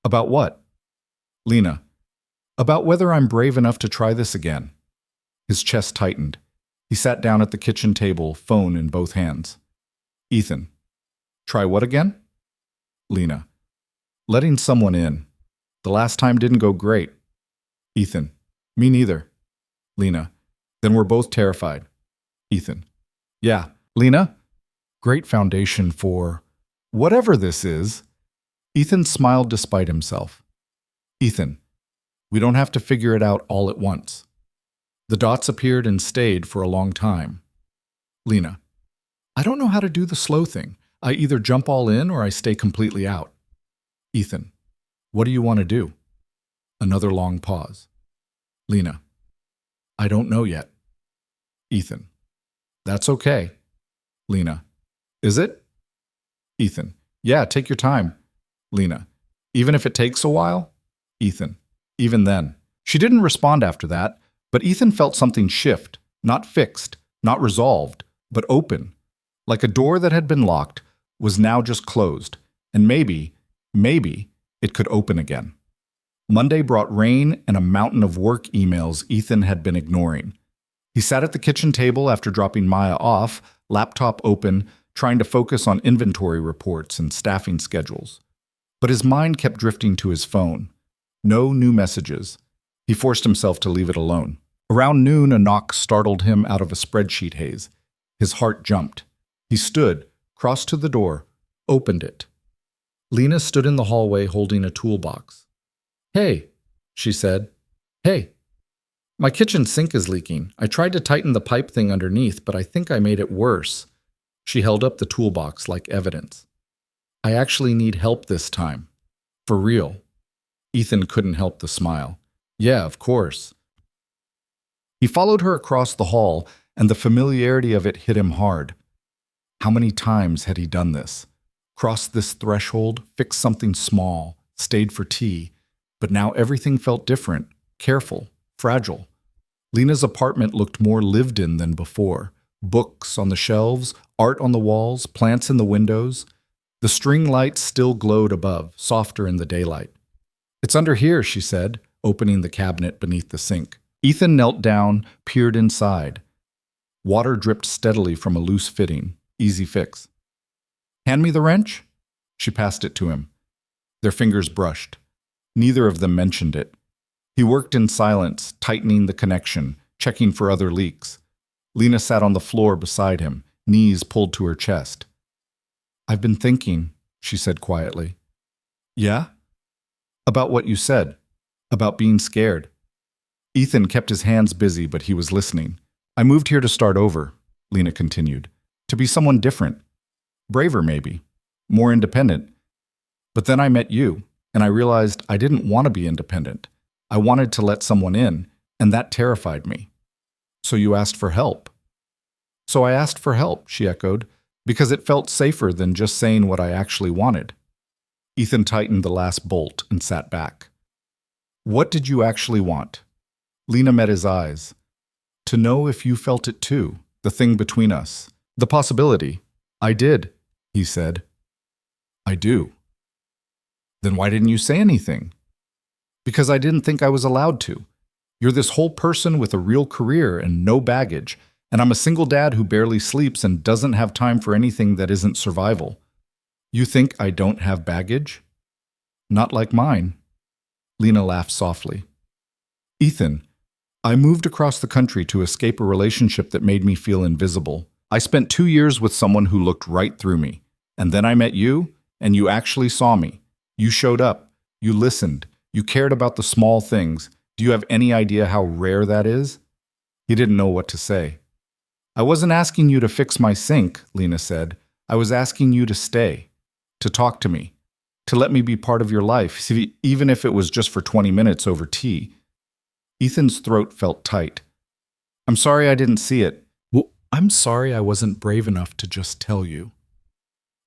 about what? Lena, about whether I'm brave enough to try this again. His chest tightened. He sat down at the kitchen table, phone in both hands. Ethan, try what again? Lena, letting someone in. The last time didn't go great. Ethan, me neither. Lena, then we're both terrified. Ethan, yeah. Lena, great foundation for whatever this is. Ethan smiled despite himself. Ethan, we don't have to figure it out all at once. The dots appeared and stayed for a long time. Lena, I don't know how to do the slow thing. I either jump all in or I stay completely out. Ethan, what do you want to do? Another long pause. Lena, I don't know yet. Ethan, that's okay. Lena, is it? Ethan, yeah, take your time. Lena, even if it takes a while? Ethan, even then. She didn't respond after that, but Ethan felt something shift, not fixed, not resolved, but open. Like a door that had been locked was now just closed, and maybe it could open again. Monday brought rain and a mountain of work emails Ethan had been ignoring. He sat at the kitchen table after dropping Maya off, laptop open, trying to focus on inventory reports and staffing schedules. But his mind kept drifting to his phone. No new messages. He forced himself to leave it alone. Around noon, a knock startled him out of a spreadsheet haze. His heart jumped. He stood, crossed to the door, opened it. Lena stood in the hallway holding a toolbox. Hey, she said. Hey. My kitchen sink is leaking. I tried to tighten the pipe thing underneath, but I think I made it worse. She held up the toolbox like evidence. I actually need help this time. For real. Ethan couldn't help the smile. Yeah, of course. He followed her across the hall, and the familiarity of it hit him hard. How many times had he done this? Crossed this threshold, fixed something small, stayed for tea, but now everything felt different, careful, fragile. Lena's apartment looked more lived in than before. Books on the shelves, art on the walls, plants in the windows. The string lights still glowed above, softer in the daylight. It's under here, she said, opening the cabinet beneath the sink. Ethan knelt down, peered inside. Water dripped steadily from a loose fitting. Easy fix. Hand me the wrench? She passed it to him. Their fingers brushed. Neither of them mentioned it. He worked in silence, tightening the connection, checking for other leaks. Lena sat on the floor beside him, knees pulled to her chest. I've been thinking, she said quietly. Yeah? About what you said. About being scared. Ethan kept his hands busy, but he was listening. I moved here to start over, Lena continued. To be someone different. Braver, maybe. More independent. But then I met you, and I realized I didn't want to be independent. I wanted to let someone in, and that terrified me. So you asked for help. So I asked for help, she echoed, because it felt safer than just saying what I actually wanted. Ethan tightened the last bolt and sat back. What did you actually want? Lena met his eyes. To know if you felt it too, the thing between us. The possibility. I did, he said. I do. Then why didn't you say anything? Because I didn't think I was allowed to. You're this whole person with a real career and no baggage, and I'm a single dad who barely sleeps and doesn't have time for anything that isn't survival. You think I don't have baggage? Not like mine. Lena laughed softly. Ethan, I moved across the country to escape a relationship that made me feel invisible. I spent 2 years with someone who looked right through me. And then I met you, and you actually saw me. You showed up. You listened. You cared about the small things. Do you have any idea how rare that is? He didn't know what to say. I wasn't asking you to fix my sink, Lena said. I was asking you to stay, to talk to me, to let me be part of your life, even if it was just for 20 minutes over tea. Ethan's throat felt tight. I'm sorry I didn't see it. Well, I'm sorry I wasn't brave enough to just tell you.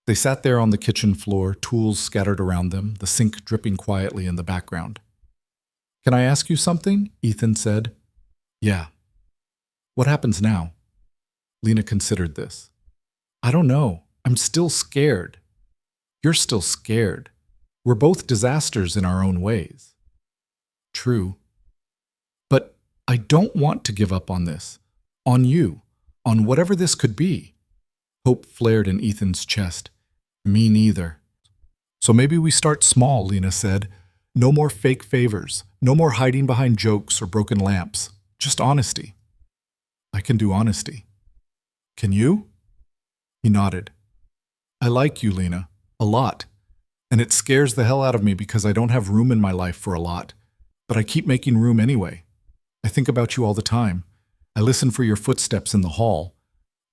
They sat there on the kitchen floor, tools scattered around them, the sink dripping quietly in the background. Can I ask you something? Ethan said. Yeah. What happens now? Lena considered this. I don't know. I'm still scared. You're still scared. We're both disasters in our own ways. True. But I don't want to give up on this. On you. On whatever this could be. Hope flared in Ethan's chest. Me neither. So maybe we start small, Lena said. No more fake favors. No more hiding behind jokes or broken lamps. Just honesty. I can do honesty. Can you? He nodded. I like you, Lena. A lot. And it scares the hell out of me because I don't have room in my life for a lot. But I keep making room anyway. I think about you all the time. I listen for your footsteps in the hall.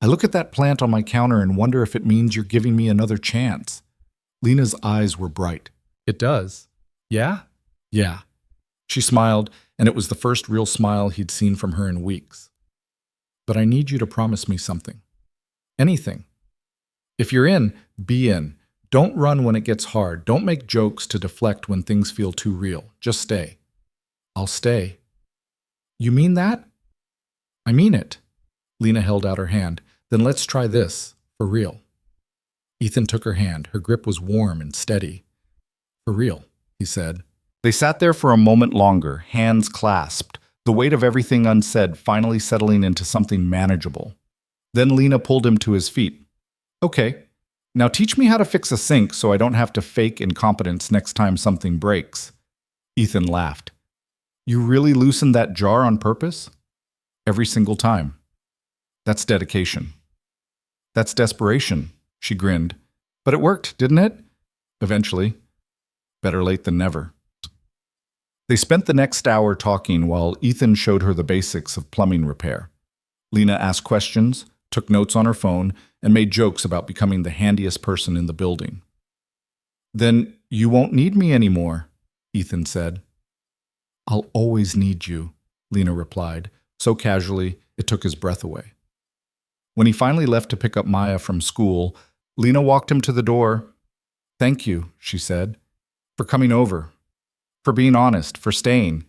I look at that plant on my counter and wonder if it means you're giving me another chance. Lena's eyes were bright. It does. Yeah? Yeah. She smiled, and it was the first real smile he'd seen from her in weeks. But I need you to promise me something. Anything. If you're in, be in. Don't run when it gets hard. Don't make jokes to deflect when things feel too real. Just stay. I'll stay. You mean that? I mean it. Lena held out her hand. Then let's try this, for real. Ethan took her hand. Her grip was warm and steady. For real, he said. They sat there for a moment longer, hands clasped, the weight of everything unsaid finally settling into something manageable. Then Lena pulled him to his feet. Okay, now teach me how to fix a sink so I don't have to fake incompetence next time something breaks. Ethan laughed. You really loosened that jar on purpose? Every single time. That's dedication. That's desperation, she grinned. But it worked, didn't it? Eventually. Better late than never. They spent the next hour talking while Ethan showed her the basics of plumbing repair. Lena asked questions, took notes on her phone, and made jokes about becoming the handiest person in the building. Then you won't need me anymore, Ethan said. I'll always need you, Lena replied, so casually it took his breath away. When he finally left to pick up Maya from school, Lena walked him to the door. Thank you, she said, for coming over, for being honest, for staying.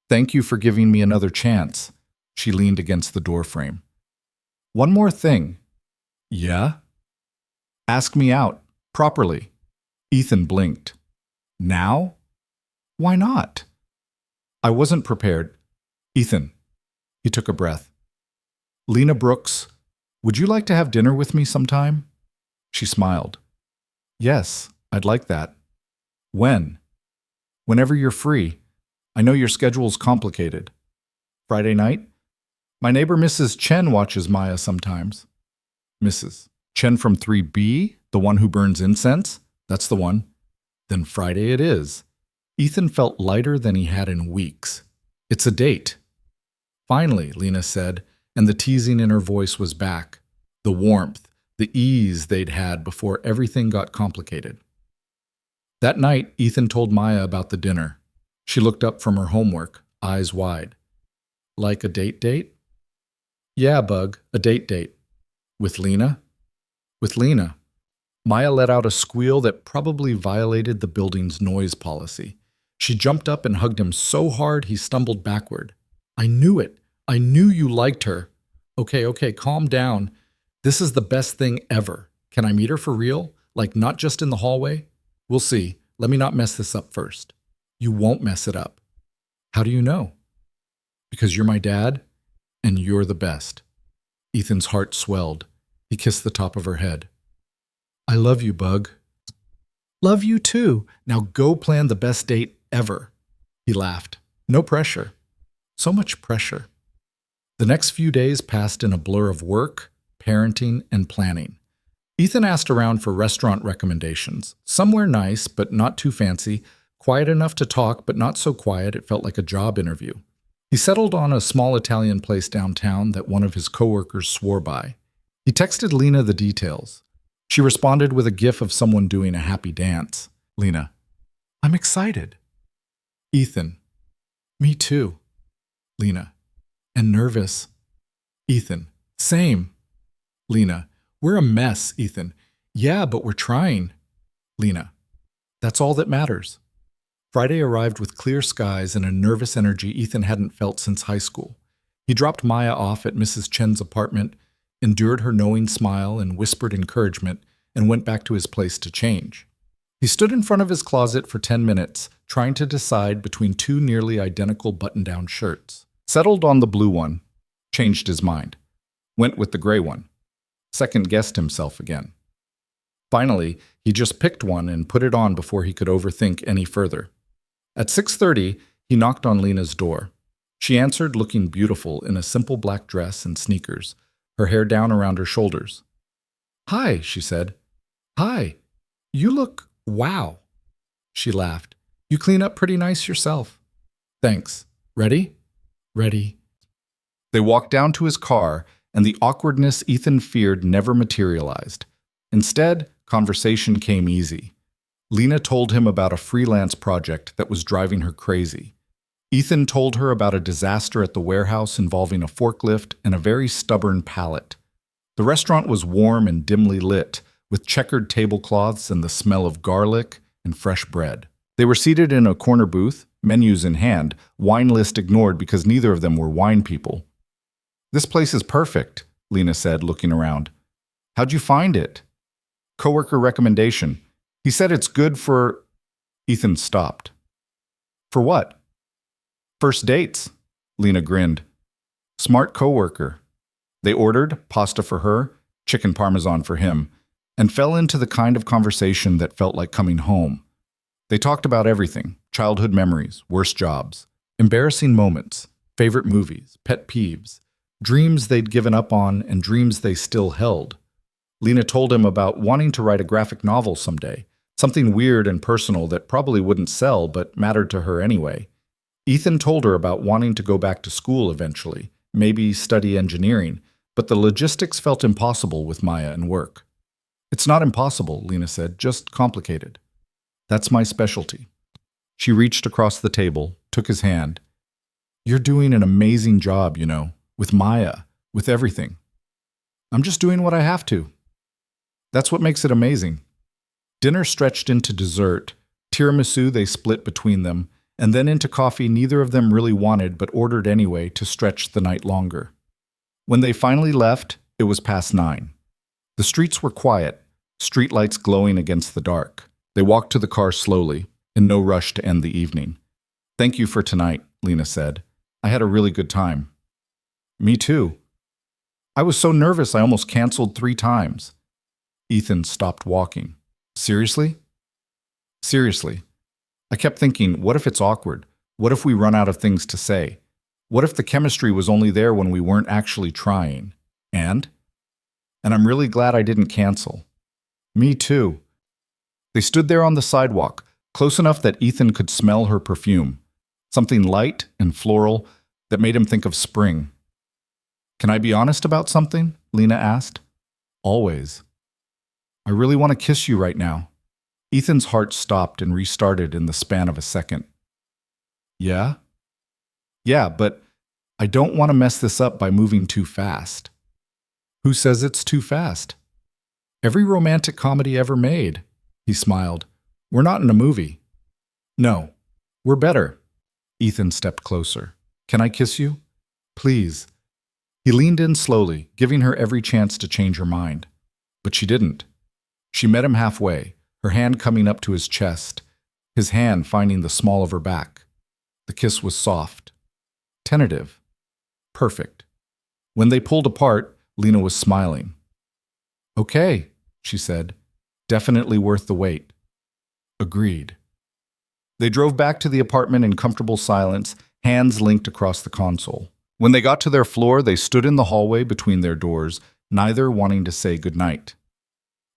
Thank you for giving me another chance. She leaned against the doorframe. One more thing. Yeah? Ask me out, properly. Ethan blinked. Now? Why not? I wasn't prepared. Ethan. He took a breath. Lena Brooks, would you like to have dinner with me sometime? She smiled. Yes, I'd like that. When? Whenever you're free. I know your schedule's complicated. Friday night? My neighbor Mrs. Chen watches Maya sometimes. Mrs. Chen from 3B? The one who burns incense? That's the one. Then Friday it is. Ethan felt lighter than he had in weeks. It's a date. Finally, Lena said, and the teasing in her voice was back. The warmth, the ease they'd had before everything got complicated. That night, Ethan told Maya about the dinner. She looked up from her homework, eyes wide. Like a date? Yeah, Bug, a date. With Lena? With Lena. Maya let out a squeal that probably violated the building's noise policy. She jumped up and hugged him so hard he stumbled backward. I knew it. I knew you liked her. Okay, calm down. This is the best thing ever. Can I meet her for real? Like not just in the hallway? We'll see. Let me not mess this up first. You won't mess it up. How do you know? Because you're my dad, and you're the best. Ethan's heart swelled. He kissed the top of her head. I love you, Bug. Love you too. Now go plan the best date ever. He laughed. No pressure. So much pressure. The next few days passed in a blur of work, parenting, and planning. Ethan asked around for restaurant recommendations. Somewhere nice, but not too fancy, quiet enough to talk, but not so quiet it felt like a job interview. He settled on a small Italian place downtown that one of his coworkers swore by. He texted Lena the details. She responded with a gif of someone doing a happy dance. Lena, I'm excited. Ethan, me too. Lena. And nervous. Ethan. Same. Lena. We're a mess, Ethan. Yeah, but we're trying. Lena. That's all that matters. Friday arrived with clear skies and a nervous energy Ethan hadn't felt since high school. He dropped Maya off at Mrs. Chen's apartment, endured her knowing smile and whispered encouragement, and went back to his place to change. He stood in front of his closet for 10 minutes, trying to decide between two nearly identical button-down shirts. Settled on the blue one, changed his mind. Went with the gray one. Second-guessed himself again. Finally, he just picked one and put it on before he could overthink any further. At 6:30, he knocked on Lena's door. She answered looking beautiful in a simple black dress and sneakers, her hair down around her shoulders. "Hi," she said. "Hi. You look wow." She laughed. "You clean up pretty nice yourself." "Thanks. Ready?" "Ready." They walked down to his car, and the awkwardness Ethan feared never materialized. Instead, conversation came easy. Lena told him about a freelance project that was driving her crazy. Ethan told her about a disaster at the warehouse involving a forklift and a very stubborn pallet. The restaurant was warm and dimly lit, with checkered tablecloths and the smell of garlic and fresh bread. They were seated in a corner booth, menus in hand, wine list ignored because neither of them were wine people. "This place is perfect," Lena said, looking around. "How'd you find it?" "Coworker recommendation. He said it's good for—" Ethan stopped. "For what?" "First dates," Lena grinned. "Smart coworker." They ordered pasta for her, chicken parmesan for him, and fell into the kind of conversation that felt like coming home. They talked about everything: childhood memories, worst jobs, embarrassing moments, favorite movies, pet peeves, dreams they'd given up on and dreams they still held. Lena told him about wanting to write a graphic novel someday, something weird and personal that probably wouldn't sell but mattered to her anyway. Ethan told her about wanting to go back to school eventually, maybe study engineering, but the logistics felt impossible with Maya and work. "It's not impossible," Lena said, "just complicated." "That's my specialty." She reached across the table, took his hand. "You're doing an amazing job, with Maya, with everything." "I'm just doing what I have to." "That's what makes it amazing." Dinner stretched into dessert, tiramisu they split between them, and then into coffee neither of them really wanted but ordered anyway to stretch the night longer. When they finally left, it was past 9. The streets were quiet, streetlights glowing against the dark. They walked to the car slowly, in no rush to end the evening. "Thank you for tonight," Lena said. "I had a really good time." "Me too." "I was so nervous I almost canceled 3 times." Ethan stopped walking. "Seriously?" "Seriously. I kept thinking, what if it's awkward? What if we run out of things to say? What if the chemistry was only there when we weren't actually trying? And I'm really glad I didn't cancel." "Me too." They stood there on the sidewalk, close enough that Ethan could smell her perfume, something light and floral that made him think of spring. "Can I be honest about something?" Lena asked. "Always." "I really want to kiss you right now." Ethan's heart stopped and restarted in the span of a second. "Yeah?" "Yeah, but I don't want to mess this up by moving too fast." "Who says it's too fast?" "Every romantic comedy ever made." He smiled. "We're not in a movie." "No, we're better." Ethan stepped closer. "Can I kiss you?" "Please." He leaned in slowly, giving her every chance to change her mind. But she didn't. She met him halfway, her hand coming up to his chest, his hand finding the small of her back. The kiss was soft, tentative, perfect. When they pulled apart, Lena was smiling. "Okay," she said. "Definitely worth the wait." Agreed. They drove back to the apartment in comfortable silence, hands linked across the console. When they got to their floor, they stood in the hallway between their doors, neither wanting to say goodnight.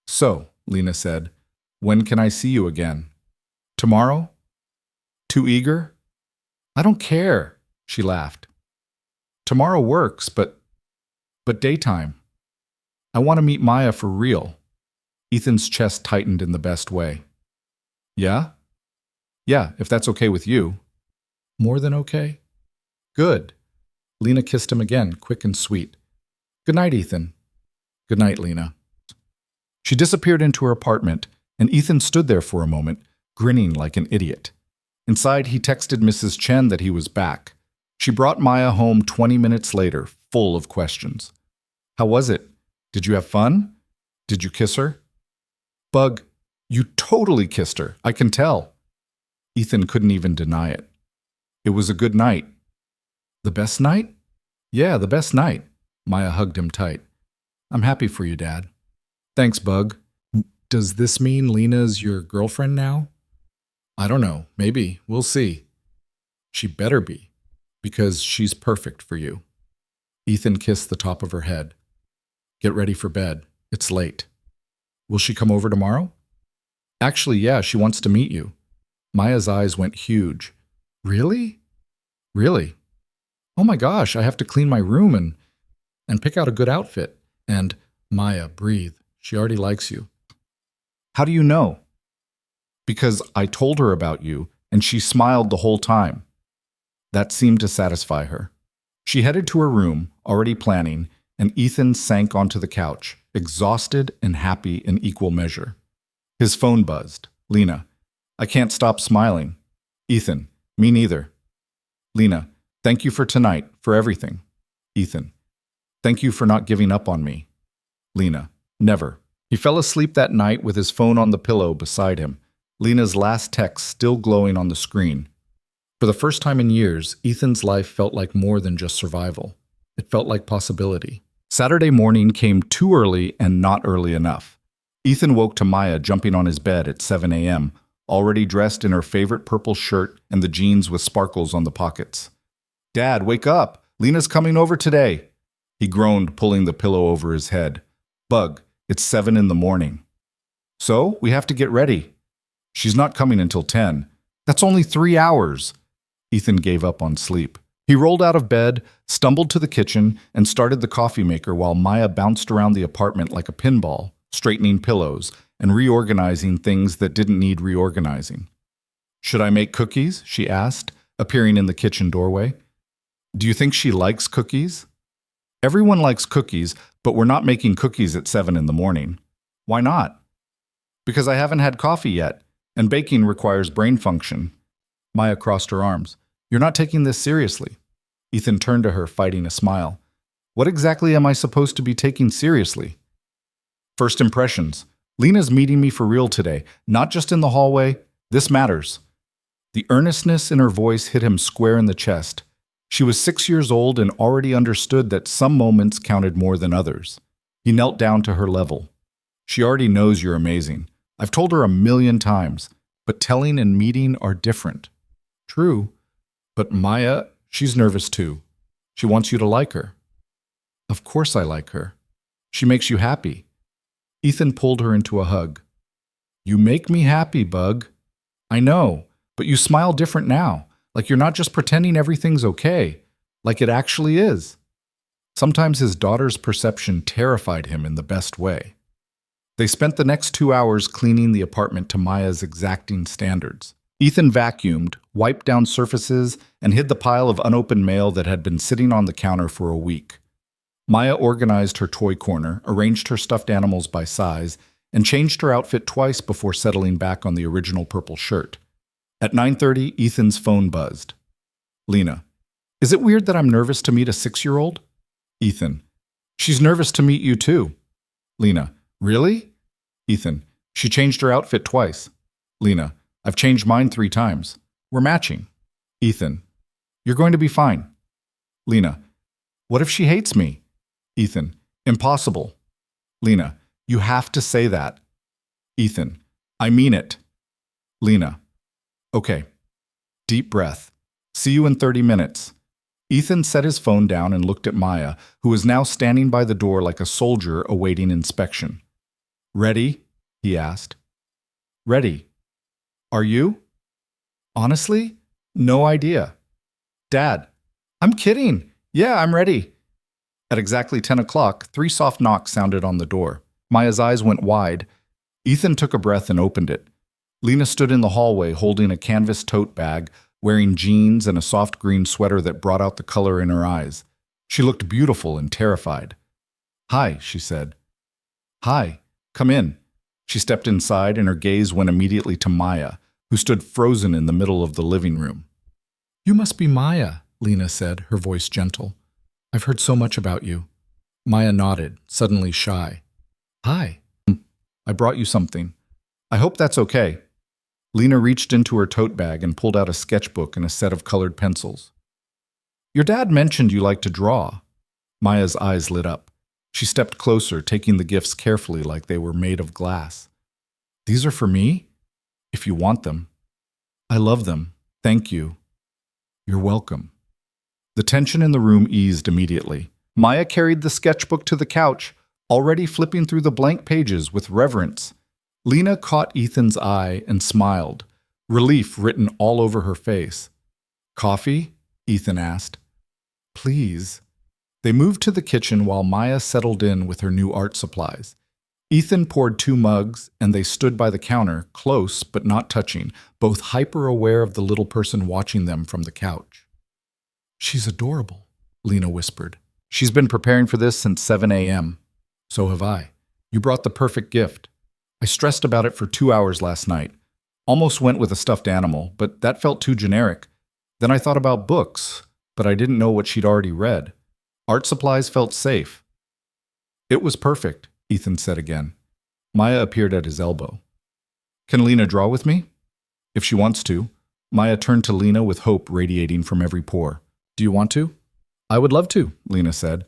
"So," Lena said, "when can I see you again? Tomorrow? Too eager?" "I don't care," she laughed. "Tomorrow works, but daytime. I want to meet Maya for real." Ethan's chest tightened in the best way. "Yeah?" "Yeah, if that's okay with you." "More than okay?" "Good." Lena kissed him again, quick and sweet. Good night, Ethan. Good night, Lena. She disappeared into her apartment, and Ethan stood there for a moment, grinning like an idiot. Inside, he texted Mrs. Chen that he was back. She brought Maya home 20 minutes later, full of questions. How was it? Did you have fun? Did you kiss her? Bug, you totally kissed her, I can tell. Ethan couldn't even deny it. It was a good night. The best night? Yeah, the best night. Maya hugged him tight. I'm happy for you, Dad. Thanks, Bug. Does this mean Lena's your girlfriend now? I don't know. Maybe. We'll see. She better be, because she's perfect for you. Ethan kissed the top of her head. Get ready for bed. It's late. Will she come over tomorrow? Actually, yeah, she wants to meet you. Maya's eyes went huge. Really? Really? Oh my gosh, I have to clean my room and pick out a good outfit. And, Maya, breathe. She already likes you. How do you know? Because I told her about you, and she smiled the whole time. That seemed to satisfy her. She headed to her room, already planning, and Ethan sank onto the couch, exhausted and happy in equal measure. His phone buzzed. Lena, I can't stop smiling. Ethan, me neither. Lena, thank you for tonight, for everything. Ethan, thank you for not giving up on me. Lena, never. He fell asleep that night with his phone on the pillow beside him, Lena's last text still glowing on the screen. For the first time in years, Ethan's life felt like more than just survival. It felt like possibility. Saturday morning came too early and not early enough. Ethan woke to Maya jumping on his bed at 7 a.m., already dressed in her favorite purple shirt and the jeans with sparkles on the pockets. Dad, wake up! Lena's coming over today! He groaned, pulling the pillow over his head. Bug, it's 7 in the morning. So, we have to get ready. She's not coming until 10. That's only 3 hours. Ethan gave up on sleep. He rolled out of bed, stumbled to the kitchen, and started the coffee maker while Maya bounced around the apartment like a pinball, straightening pillows and reorganizing things that didn't need reorganizing. Should I make cookies? She asked, appearing in the kitchen doorway. Do you think she likes cookies? Everyone likes cookies, but we're not making cookies at 7 in the morning. Why not? Because I haven't had coffee yet, and baking requires brain function. Maya crossed her arms. You're not taking this seriously. Ethan turned to her, fighting a smile. What exactly am I supposed to be taking seriously? First impressions. Lena's meeting me for real today, not just in the hallway. This matters. The earnestness in her voice hit him square in the chest. She was 6 years old and already understood that some moments counted more than others. He knelt down to her level. She already knows you're amazing. I've told her 1,000,000 times, but telling and meeting are different. True, but Maya, she's nervous too. She wants you to like her. Of course I like her. She makes you happy. Ethan pulled her into a hug. You make me happy, Bug. I know, but you smile different now, like you're not just pretending everything's okay, like it actually is. Sometimes his daughter's perception terrified him in the best way. They spent the next 2 hours cleaning the apartment to Maya's exacting standards. Ethan vacuumed, wiped down surfaces, and hid the pile of unopened mail that had been sitting on the counter for a week. Maya organized her toy corner, arranged her stuffed animals by size, and changed her outfit twice before settling back on the original purple shirt. At 9:30, Ethan's phone buzzed. Lena, is it weird that I'm nervous to meet a 6-year-old? Ethan, she's nervous to meet you too. Lena, really? Ethan, she changed her outfit twice. Lena, I've changed mine 3 times. We're matching. Ethan, you're going to be fine. Lena, what if she hates me? Ethan, impossible. Lena, you have to say that. Ethan, I mean it. Lena, okay. Deep breath. See you in 30 minutes. Ethan set his phone down and looked at Maya, who was now standing by the door like a soldier awaiting inspection. Ready? He asked. Ready. Are you? Honestly? No idea. Dad, I'm kidding. Yeah, I'm ready. At exactly 10 o'clock, 3 soft knocks sounded on the door. Maya's eyes went wide. Ethan took a breath and opened it. Lena stood in the hallway holding a canvas tote bag, wearing jeans and a soft green sweater that brought out the color in her eyes. She looked beautiful and terrified. "Hi," she said. "Hi, come in." She stepped inside and her gaze went immediately to Maya, who stood frozen in the middle of the living room. "You must be Maya," Lena said, her voice gentle. "I've heard so much about you." Maya nodded, suddenly shy. "Hi. I brought you something. I hope that's okay." Lena reached into her tote bag and pulled out a sketchbook and a set of colored pencils. "Your dad mentioned you like to draw." Maya's eyes lit up. She stepped closer, taking the gifts carefully like they were made of glass. "These are for me? If you want them." "I love them. Thank you." "You're welcome." The tension in the room eased immediately. Maya carried the sketchbook to the couch, already flipping through the blank pages with reverence. Lena caught Ethan's eye and smiled, relief written all over her face. "Coffee?" Ethan asked. "Please." They moved to the kitchen while Maya settled in with her new art supplies. Ethan poured 2 mugs, and they stood by the counter, close but not touching, both hyper-aware of the little person watching them from the couch. "She's adorable," Lena whispered. "She's been preparing for this since 7 a.m. So have I. You brought the perfect gift. I stressed about it for 2 hours last night. Almost went with a stuffed animal, but that felt too generic. Then I thought about books, but I didn't know what she'd already read. Art supplies felt safe." "It was perfect," Ethan said again. Maya appeared at his elbow. "Can Lena draw with me?" "If she wants to." Maya turned to Lena with hope radiating from every pore. "Do you want to?" "I would love to," Lena said.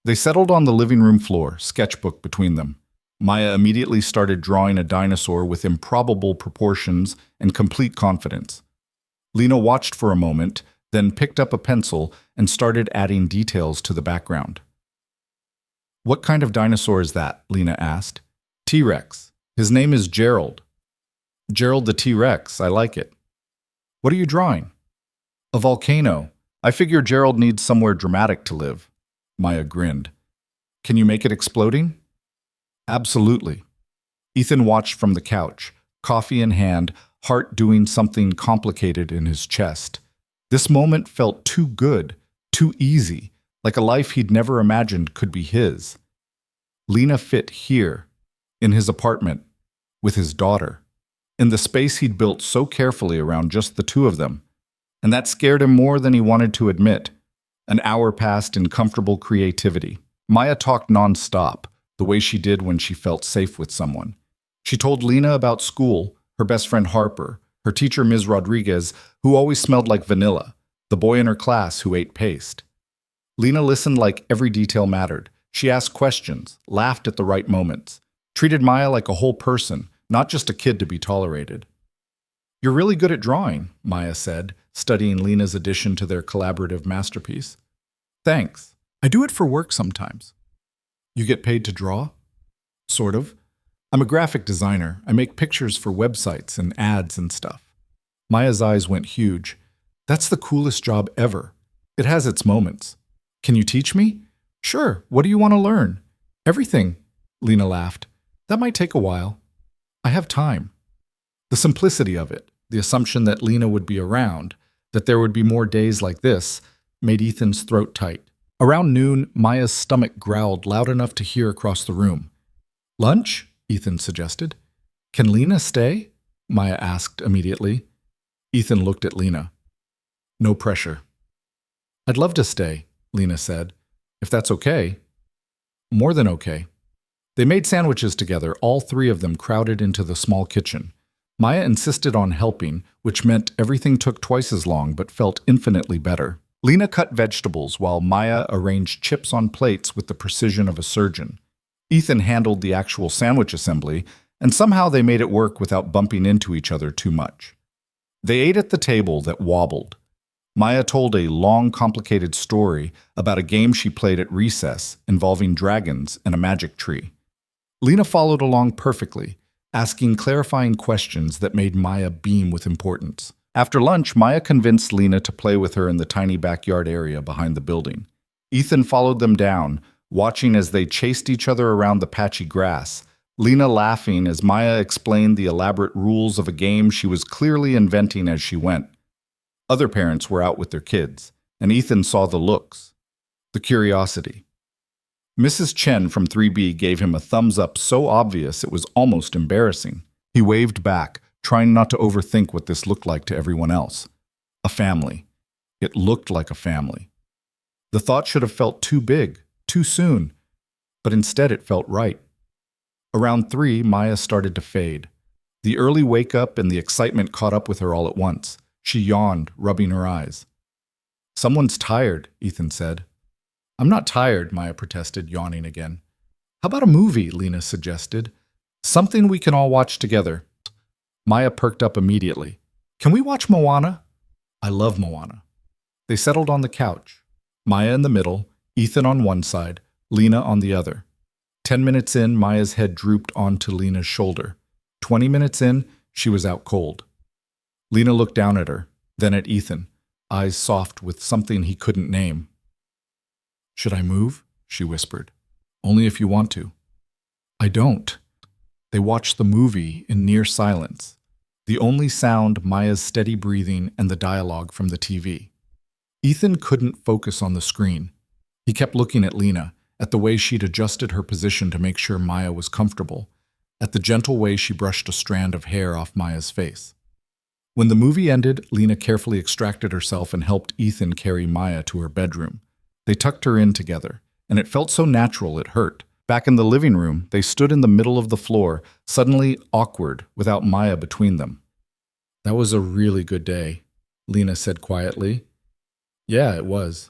They settled on the living room floor, sketchbook between them. Maya immediately started drawing a dinosaur with improbable proportions and complete confidence. Lena watched for a moment, then picked up a pencil and started adding details to the background. "What kind of dinosaur is that?" Lena asked. "T-Rex. His name is Gerald." "Gerald the T-Rex. I like it." "What are you drawing?" "A volcano. I figure Gerald needs somewhere dramatic to live." Maya grinned. "Can you make it exploding?" "Absolutely." Ethan watched from the couch, coffee in hand, heart doing something complicated in his chest. This moment felt too good, too easy, like a life he'd never imagined could be his. Lena fit here, in his apartment, with his daughter, in the space he'd built so carefully around just the two of them. And that scared him more than he wanted to admit. An hour passed in comfortable creativity. Maya talked nonstop, the way she did when she felt safe with someone. She told Lena about school, her best friend Harper, her teacher Ms. Rodriguez, who always smelled like vanilla, the boy in her class who ate paste. Lena listened like every detail mattered. She asked questions, laughed at the right moments, treated Maya like a whole person, not just a kid to be tolerated. "You're really good at drawing," Maya said, studying Lena's addition to their collaborative masterpiece. "Thanks. I do it for work sometimes." "You get paid to draw?" "Sort of. I'm a graphic designer. I make pictures for websites and ads and stuff." Maya's eyes went huge. "That's the coolest job ever. It has its moments. Can you teach me?" "Sure. What do you want to learn?" "Everything." Lena laughed. "That might take a while." "I have time." The simplicity of it, the assumption that Lena would be around, that there would be more days like this, made Ethan's throat tight. Around noon, Maya's stomach growled loud enough to hear across the room. "Lunch?" Ethan suggested. "Can Lena stay?" Maya asked immediately. Ethan looked at Lena. "No pressure." "I'd love to stay," Lena said. "If that's okay." "More than okay." They made sandwiches together, all 3 of them crowded into the small kitchen. Maya insisted on helping, which meant everything took twice as long but felt infinitely better. Lena cut vegetables while Maya arranged chips on plates with the precision of a surgeon. Ethan handled the actual sandwich assembly, and somehow they made it work without bumping into each other too much. They ate at the table that wobbled. Maya told a long, complicated story about a game she played at recess involving dragons and a magic tree. Lena followed along perfectly, asking clarifying questions that made Maya beam with importance. After lunch, Maya convinced Lena to play with her in the tiny backyard area behind the building. Ethan followed them down, watching as they chased each other around the patchy grass, Lena laughing as Maya explained the elaborate rules of a game she was clearly inventing as she went. Other parents were out with their kids, and Ethan saw the looks. The curiosity. Mrs. Chen from 3B gave him a thumbs up so obvious it was almost embarrassing. He waved back, trying not to overthink what this looked like to everyone else. A family. It looked like a family. The thought should have felt too big, too soon, but instead it felt right. Around 3, Maya started to fade. The early wake-up and the excitement caught up with her all at once. She yawned, rubbing her eyes. "Someone's tired," Ethan said. "I'm not tired," Maya protested, yawning again. "How about a movie?" Lena suggested. "Something we can all watch together." Maya perked up immediately. "Can we watch Moana?" "I love Moana." They settled on the couch. Maya in the middle, Ethan on one side, Lena on the other. 10 minutes in, Maya's head drooped onto Lena's shoulder. 20 minutes in, she was out cold. Lena looked down at her, then at Ethan, eyes soft with something he couldn't name. "Should I move?" she whispered. "Only if you want to." "I don't." They watched the movie in near silence. The only sound, Maya's steady breathing and the dialogue from the TV. Ethan couldn't focus on the screen. He kept looking at Lena, at the way she'd adjusted her position to make sure Maya was comfortable, at the gentle way she brushed a strand of hair off Maya's face. When the movie ended, Lena carefully extracted herself and helped Ethan carry Maya to her bedroom. They tucked her in together, and it felt so natural it hurt. Back in the living room, they stood in the middle of the floor, suddenly awkward, without Maya between them. "That was a really good day," Lena said quietly. "Yeah, it was.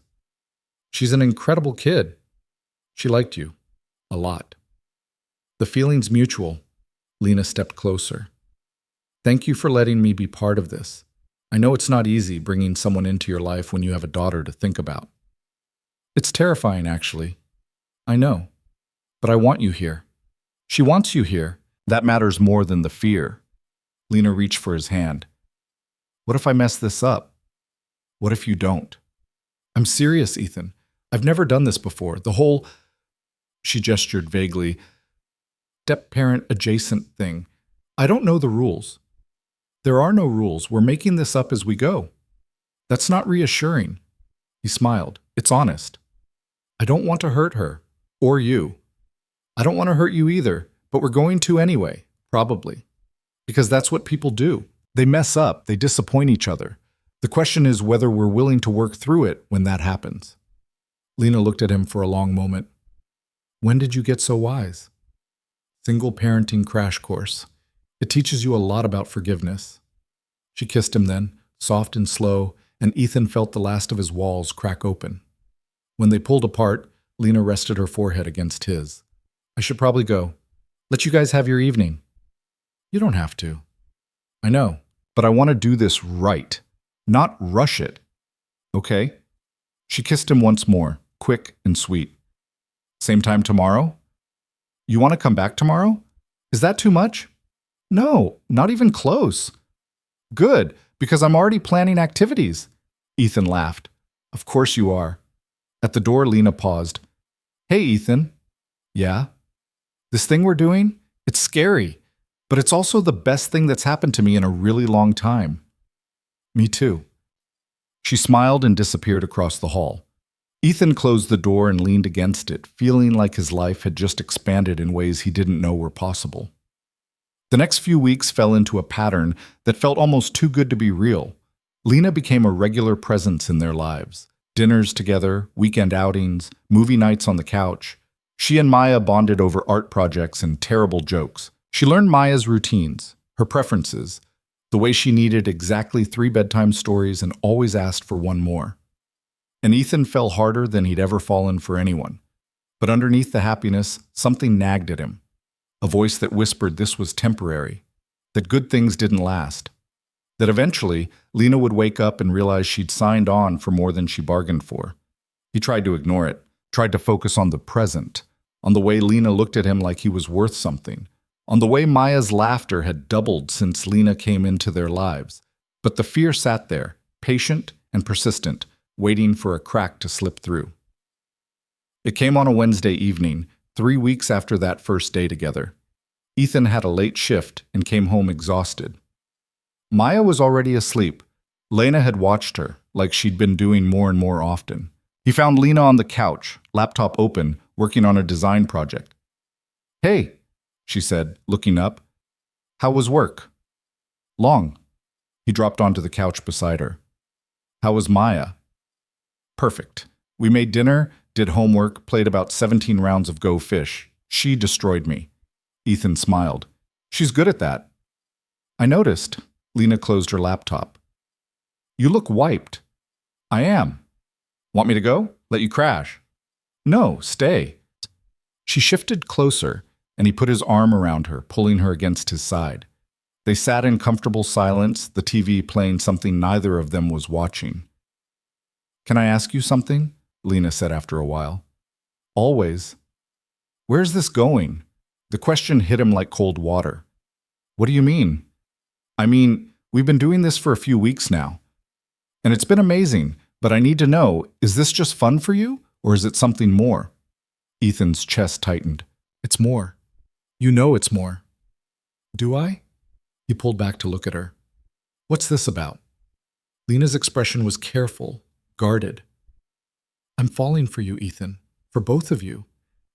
She's an incredible kid. She liked you. A lot." "The feeling's mutual." Lena stepped closer. "Thank you for letting me be part of this. I know it's not easy bringing someone into your life when you have a daughter to think about." "It's terrifying, actually. I know. But I want you here." "She wants you here. That matters more than the fear." Lena reached for his hand. "What if I mess this up? What if you don't?" "I'm serious, Ethan. I've never done this before. The whole," she gestured vaguely, "step-parent adjacent thing. I don't know the rules." "There are no rules. We're making this up as we go." "That's not reassuring." He smiled. "It's honest. I don't want to hurt her. Or you. I don't want to hurt you either, but we're going to anyway, probably. Because that's what people do. They mess up. They disappoint each other. The question is whether we're willing to work through it when that happens." Lena looked at him for a long moment. "When did you get so wise?" "Single parenting crash course. It teaches you a lot about forgiveness." She kissed him then, soft and slow, and Ethan felt the last of his walls crack open. When they pulled apart, Lena rested her forehead against his. "I should probably go. Let you guys have your evening." "You don't have to." "I know, but I want to do this right, not rush it." "Okay." She kissed him once more, quick and sweet. "Same time tomorrow?" "You want to come back tomorrow? Is that too much?" "No, not even close." "Good, because I'm already planning activities." Ethan laughed. "Of course you are." At the door, Lena paused. "Hey, Ethan." "Yeah?" "This thing we're doing? It's scary, but it's also the best thing that's happened to me in a really long time." "Me too." She smiled and disappeared across the hall. Ethan closed the door and leaned against it, feeling like his life had just expanded in ways he didn't know were possible. The next few weeks fell into a pattern that felt almost too good to be real. Lena became a regular presence in their lives. Dinners together, weekend outings, movie nights on the couch. She and Maya bonded over art projects and terrible jokes. She learned Maya's routines, her preferences, the way she needed exactly 3 bedtime stories and always asked for one more. And Ethan fell harder than he'd ever fallen for anyone. But underneath the happiness, something nagged at him. A voice that whispered this was temporary, that good things didn't last. That eventually, Lena would wake up and realize she'd signed on for more than she bargained for. He tried to ignore it, tried to focus on the present, on the way Lena looked at him like he was worth something, on the way Maya's laughter had doubled since Lena came into their lives. But the fear sat there, patient and persistent, waiting for a crack to slip through. It came on a Wednesday evening, 3 weeks after that first day together. Ethan had a late shift and came home exhausted. Maya was already asleep. Lena had watched her, like she'd been doing more and more often. He found Lena on the couch, laptop open, working on a design project. "Hey," she said, looking up. "How was work?" "Long." He dropped onto the couch beside her. "How was Maya?" "Perfect. We made dinner, did homework, played about 17 rounds of Go Fish. She destroyed me." Ethan smiled. "She's good at that." "I noticed." Lena closed her laptop. "You look wiped." "I am." "Want me to go? Let you crash?" "No, stay." She shifted closer, and he put his arm around her, pulling her against his side. They sat in comfortable silence, the TV playing something neither of them was watching. "Can I ask you something?" Lena said after a while. "Always." "Where's this going?" The question hit him like cold water. "What do you mean?" "I mean, we've been doing this for a few weeks now. And it's been amazing, but I need to know, is this just fun for you, or is it something more?" Ethan's chest tightened. "It's more. You know it's more." "Do I?" He pulled back to look at her. "What's this about?" Lena's expression was careful, guarded. "I'm falling for you, Ethan, for both of you.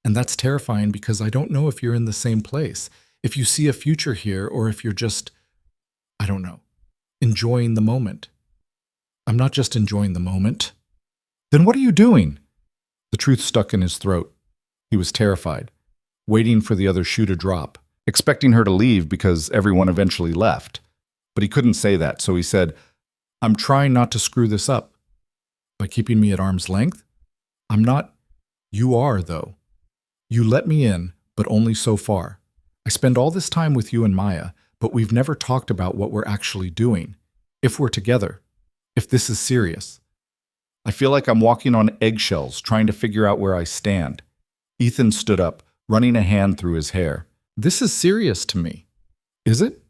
And that's terrifying because I don't know if you're in the same place, if you see a future here, or if you're just, I don't know, enjoying the moment." "I'm not just enjoying the moment." "Then what are you doing?" The truth stuck in his throat. He was terrified, waiting for the other shoe to drop, expecting her to leave because everyone eventually left. But he couldn't say that, so he said, "I'm trying not to screw this up." "By keeping me at arm's length?" "I'm not." "You are, though. You let me in, but only so far. I spend all this time with you and Maya, but we've never talked about what we're actually doing. If we're together. If this is serious. I feel like I'm walking on eggshells, trying to figure out where I stand." Ethan stood up, running a hand through his hair. "This is serious to me." "Is it?"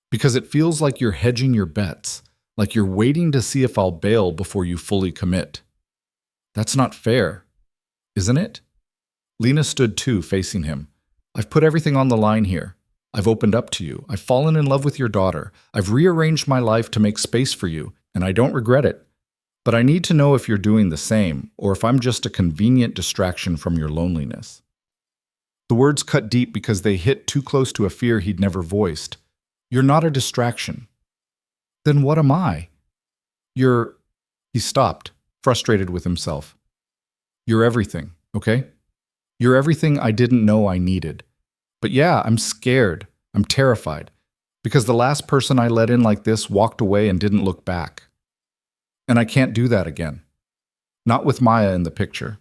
"Because it feels like you're hedging your bets, like you're waiting to see if I'll bail before you fully commit." "That's not fair, isn't it?" Lena stood too, facing him. "I've put everything on the line here. I've opened up to you. I've fallen in love with your daughter. I've rearranged my life to make space for you, and I don't regret it. But I need to know if you're doing the same, or if I'm just a convenient distraction from your loneliness." The words cut deep because they hit too close to a fear he'd never voiced. "You're not a distraction." "Then what am I?" "You're—" He stopped, frustrated with himself. "You're everything, okay? You're everything I didn't know I needed. But yeah, I'm scared. I'm terrified. Because the last person I let in like this walked away and didn't look back. And I can't do that again. Not with Maya in the picture.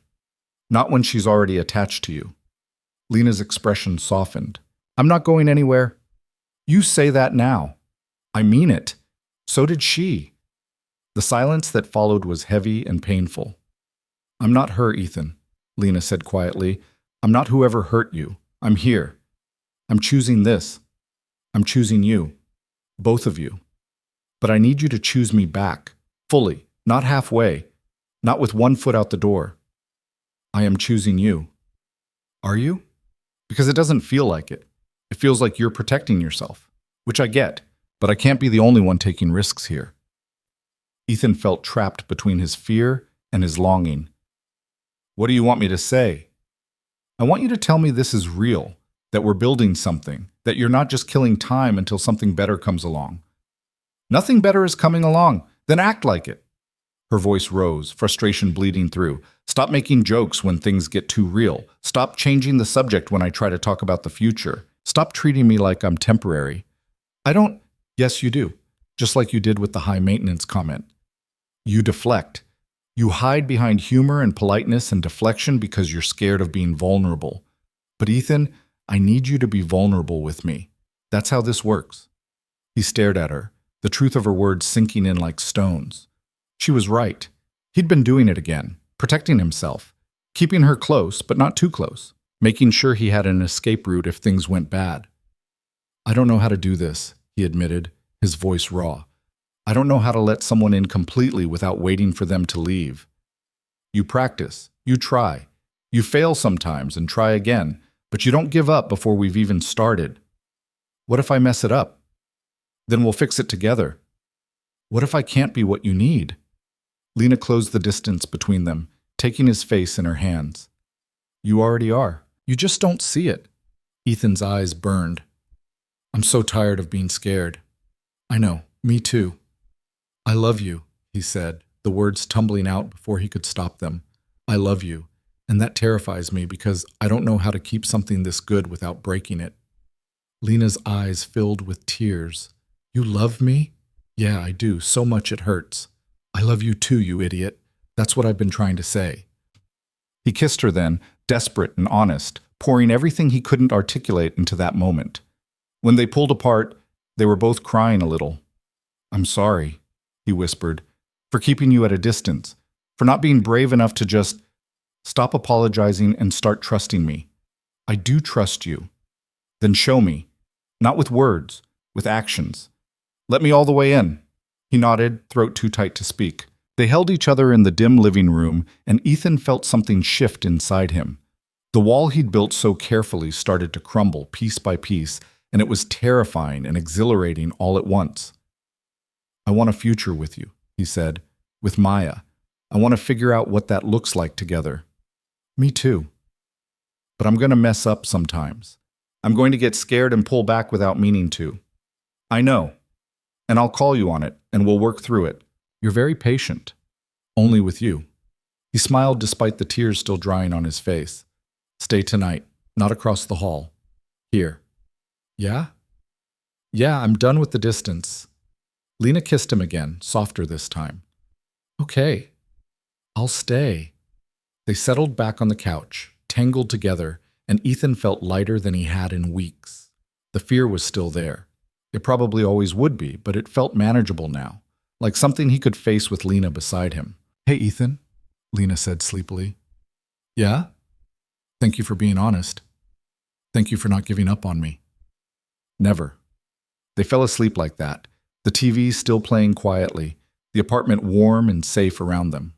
Not when she's already attached to you." Lena's expression softened. "I'm not going anywhere." "You say that now." "I mean it. So did she." The silence that followed was heavy and painful. "I'm not her, Ethan," Lena said quietly. "I'm not whoever hurt you. I'm here. I'm choosing this. I'm choosing you. Both of you. But I need you to choose me back. Fully. Not halfway. Not with one foot out the door. I am choosing you." "Are you?" "Because it doesn't feel like it. It feels like you're protecting yourself. Which I get. But I can't be the only one taking risks here." Ethan felt trapped between his fear and his longing. "What do you want me to say?" "I want you to tell me this is real, that we're building something, that you're not just killing time until something better comes along." "Nothing better is coming along. Then act like it." Her voice rose, frustration bleeding through. "Stop making jokes when things get too real. Stop changing the subject when I try to talk about the future. Stop treating me like I'm temporary." "I don't—" "Yes, you do. Just like you did with the high maintenance comment. You deflect. You hide behind humor and politeness and deflection because you're scared of being vulnerable. But Ethan, I need you to be vulnerable with me. That's how this works." He stared at her, the truth of her words sinking in like stones. She was right. He'd been doing it again, protecting himself, keeping her close, but not too close, making sure he had an escape route if things went bad. "I don't know how to do this," he admitted, his voice raw. "I don't know how to let someone in completely without waiting for them to leave." "You practice, you try. You fail sometimes and try again, but you don't give up before we've even started." "What if I mess it up?" "Then we'll fix it together." "What if I can't be what you need?" Lena closed the distance between them, taking his face in her hands. You already are. You just don't see it. Ethan's eyes burned. I'm so tired of being scared. I know, me too. I love you, he said, the words tumbling out before he could stop them. I love you, and that terrifies me because I don't know how to keep something this good without breaking it. Lena's eyes filled with tears. You love me? Yeah, I do, so much it hurts. I love you too, you idiot. That's what I've been trying to say. He kissed her then, desperate and honest, pouring everything he couldn't articulate into that moment. When they pulled apart, they were both crying a little. I'm sorry, he whispered, for keeping you at a distance, for not being brave enough to just stop apologizing and start trusting me. I do trust you. Then show me, not with words, with actions. Let me all the way in. He nodded, throat too tight to speak. They held each other in the dim living room, and Ethan felt something shift inside him. The wall he'd built so carefully started to crumble piece by piece, and it was terrifying and exhilarating all at once. I want a future with you, he said, with Maya. I want to figure out what that looks like together. Me too. But I'm going to mess up sometimes. I'm going to get scared and pull back without meaning to. I know. And I'll call you on it, and we'll work through it. You're very patient. Only with you. He smiled despite the tears still drying on his face. Stay tonight, not across the hall. Here. Yeah? Yeah, I'm done with the distance. Lena kissed him again, softer this time. Okay. I'll stay. They settled back on the couch, tangled together, and Ethan felt lighter than he had in weeks. The fear was still there. It probably always would be, but it felt manageable now, like something he could face with Lena beside him. Hey, Ethan, Lena said sleepily. Yeah? Thank you for being honest. Thank you for not giving up on me. Never. They fell asleep like that, the TV still playing quietly, the apartment warm and safe around them.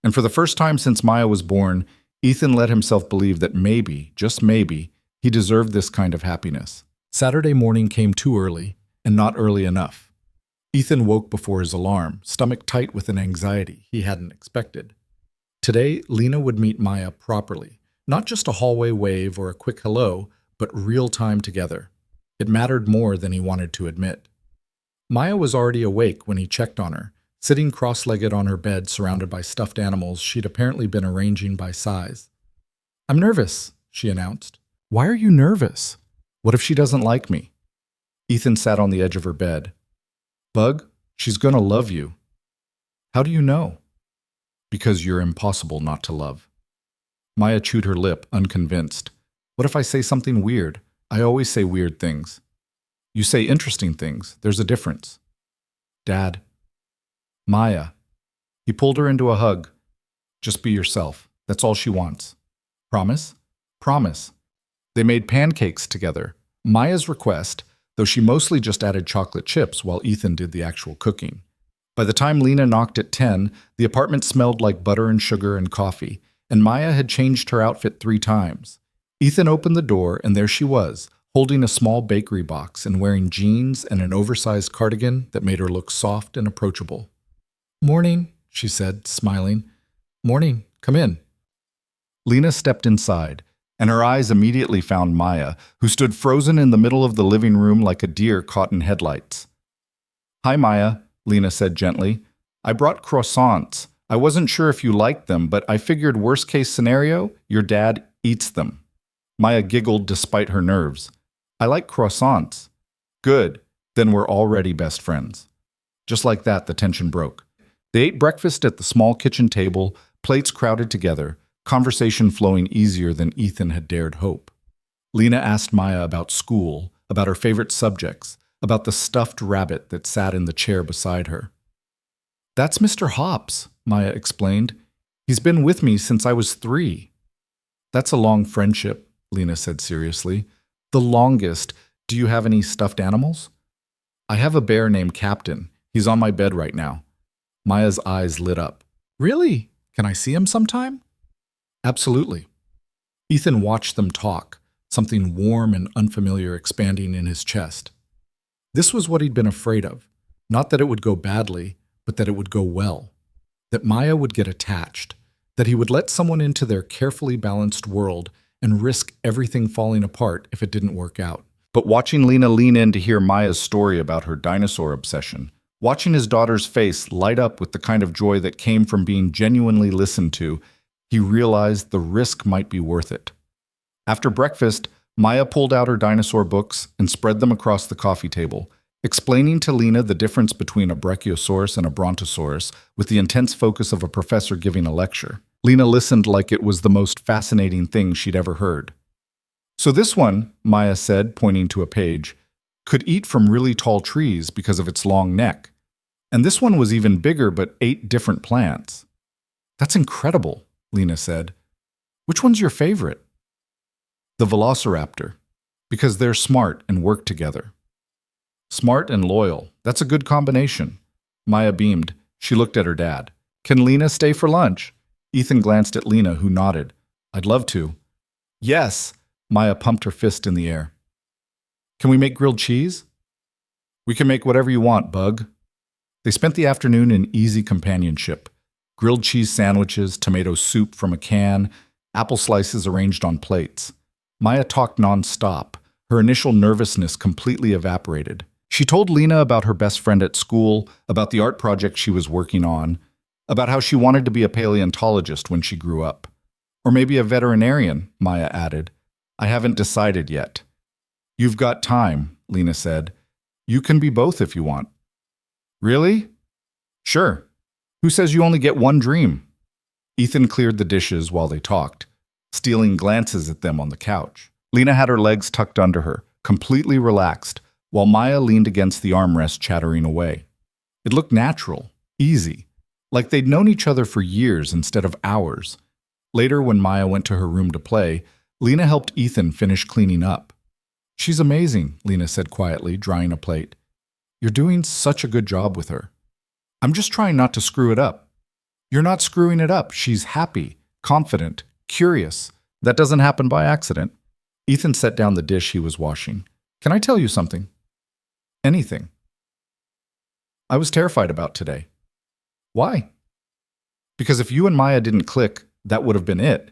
And for the first time since Maya was born, Ethan let himself believe that maybe, just maybe, he deserved this kind of happiness. Saturday morning came too early, and not early enough. Ethan woke before his alarm, stomach tight with an anxiety he hadn't expected. Today, Lena would meet Maya properly, not just a hallway wave or a quick hello, but real time together. It mattered more than he wanted to admit. Maya was already awake when he checked on her, sitting cross-legged on her bed surrounded by stuffed animals she'd apparently been arranging by size. I'm nervous, she announced. Why are you nervous? What if she doesn't like me? Ethan sat on the edge of her bed. Bug, she's gonna love you. How do you know? Because you're impossible not to love. Maya chewed her lip, unconvinced. What if I say something weird? I always say weird things. You say interesting things. There's a difference. Dad. Maya. He pulled her into a hug. Just be yourself. That's all she wants. Promise? Promise. They made pancakes together. Maya's request, though she mostly just added chocolate chips while Ethan did the actual cooking. By the time Lena knocked at 10, the apartment smelled like butter and sugar and coffee, and Maya had changed her outfit 3 times. Ethan opened the door, and there she was, holding a small bakery box and wearing jeans and an oversized cardigan that made her look soft and approachable. Morning, she said, smiling. Morning, come in. Lena stepped inside, and her eyes immediately found Maya, who stood frozen in the middle of the living room like a deer caught in headlights. Hi, Maya, Lena said gently. I brought croissants. I wasn't sure if you liked them, but I figured worst-case scenario, your dad eats them. Maya giggled despite her nerves. I like croissants. Good, then we're already best friends. Just like that, the tension broke. They ate breakfast at the small kitchen table, plates crowded together, conversation flowing easier than Ethan had dared hope. Lena asked Maya about school, about her favorite subjects, about the stuffed rabbit that sat in the chair beside her. That's Mr. Hops, Maya explained. He's been with me since I was 3. That's a long friendship, Lena said seriously. The longest. Do you have any stuffed animals? I have a bear named Captain. He's on my bed right now. Maya's eyes lit up. Really? Can I see him sometime? Absolutely. Ethan watched them talk, something warm and unfamiliar expanding in his chest. This was what he'd been afraid of. Not that it would go badly, but that it would go well. That Maya would get attached. that he would let someone into their carefully balanced world and risk everything falling apart if it didn't work out. But watching Lena lean in to hear Maya's story about her dinosaur obsession, watching his daughter's face light up with the kind of joy that came from being genuinely listened to, he realized the risk might be worth it. After breakfast, Maya pulled out her dinosaur books and spread them across the coffee table, explaining to Lena the difference between a brachiosaurus and a brontosaurus with the intense focus of a professor giving a lecture. Lena listened like it was the most fascinating thing she'd ever heard. So this one, Maya said, pointing to a page, could eat from really tall trees because of its long neck. And this one was even bigger but ate different plants. That's incredible, Lena said. Which one's your favorite? The velociraptor, because they're smart and work together. Smart and loyal, that's a good combination. Maya beamed. She looked at her dad. Can Lena stay for lunch? Ethan glanced at Lena, who nodded. I'd love to. Yes, Maya pumped her fist in the air. Can we make grilled cheese? We can make whatever you want, Bug. They spent the afternoon in easy companionship. Grilled cheese sandwiches, tomato soup from a can, apple slices arranged on plates. Maya talked nonstop. Her initial nervousness completely evaporated. She told Lena about her best friend at school, about the art project she was working on, about how she wanted to be a paleontologist when she grew up. Or maybe a veterinarian, Maya added. I haven't decided yet. You've got time, Lena said. You can be both if you want. Really? Sure. Who says you only get one dream? Ethan cleared the dishes while they talked, stealing glances at them on the couch. Lena had her legs tucked under her, completely relaxed, while Maya leaned against the armrest chattering away. It looked natural, easy, like they'd known each other for years instead of hours. Later, when Maya went to her room to play, Lena helped Ethan finish cleaning up. She's amazing, Lena said quietly, drying a plate. You're doing such a good job with her. I'm just trying not to screw it up. You're not screwing it up. She's happy, confident, curious. That doesn't happen by accident. Ethan set down the dish he was washing. Can I tell you something? Anything. I was terrified about today. Why? Because if you and Maya didn't click, that would have been it.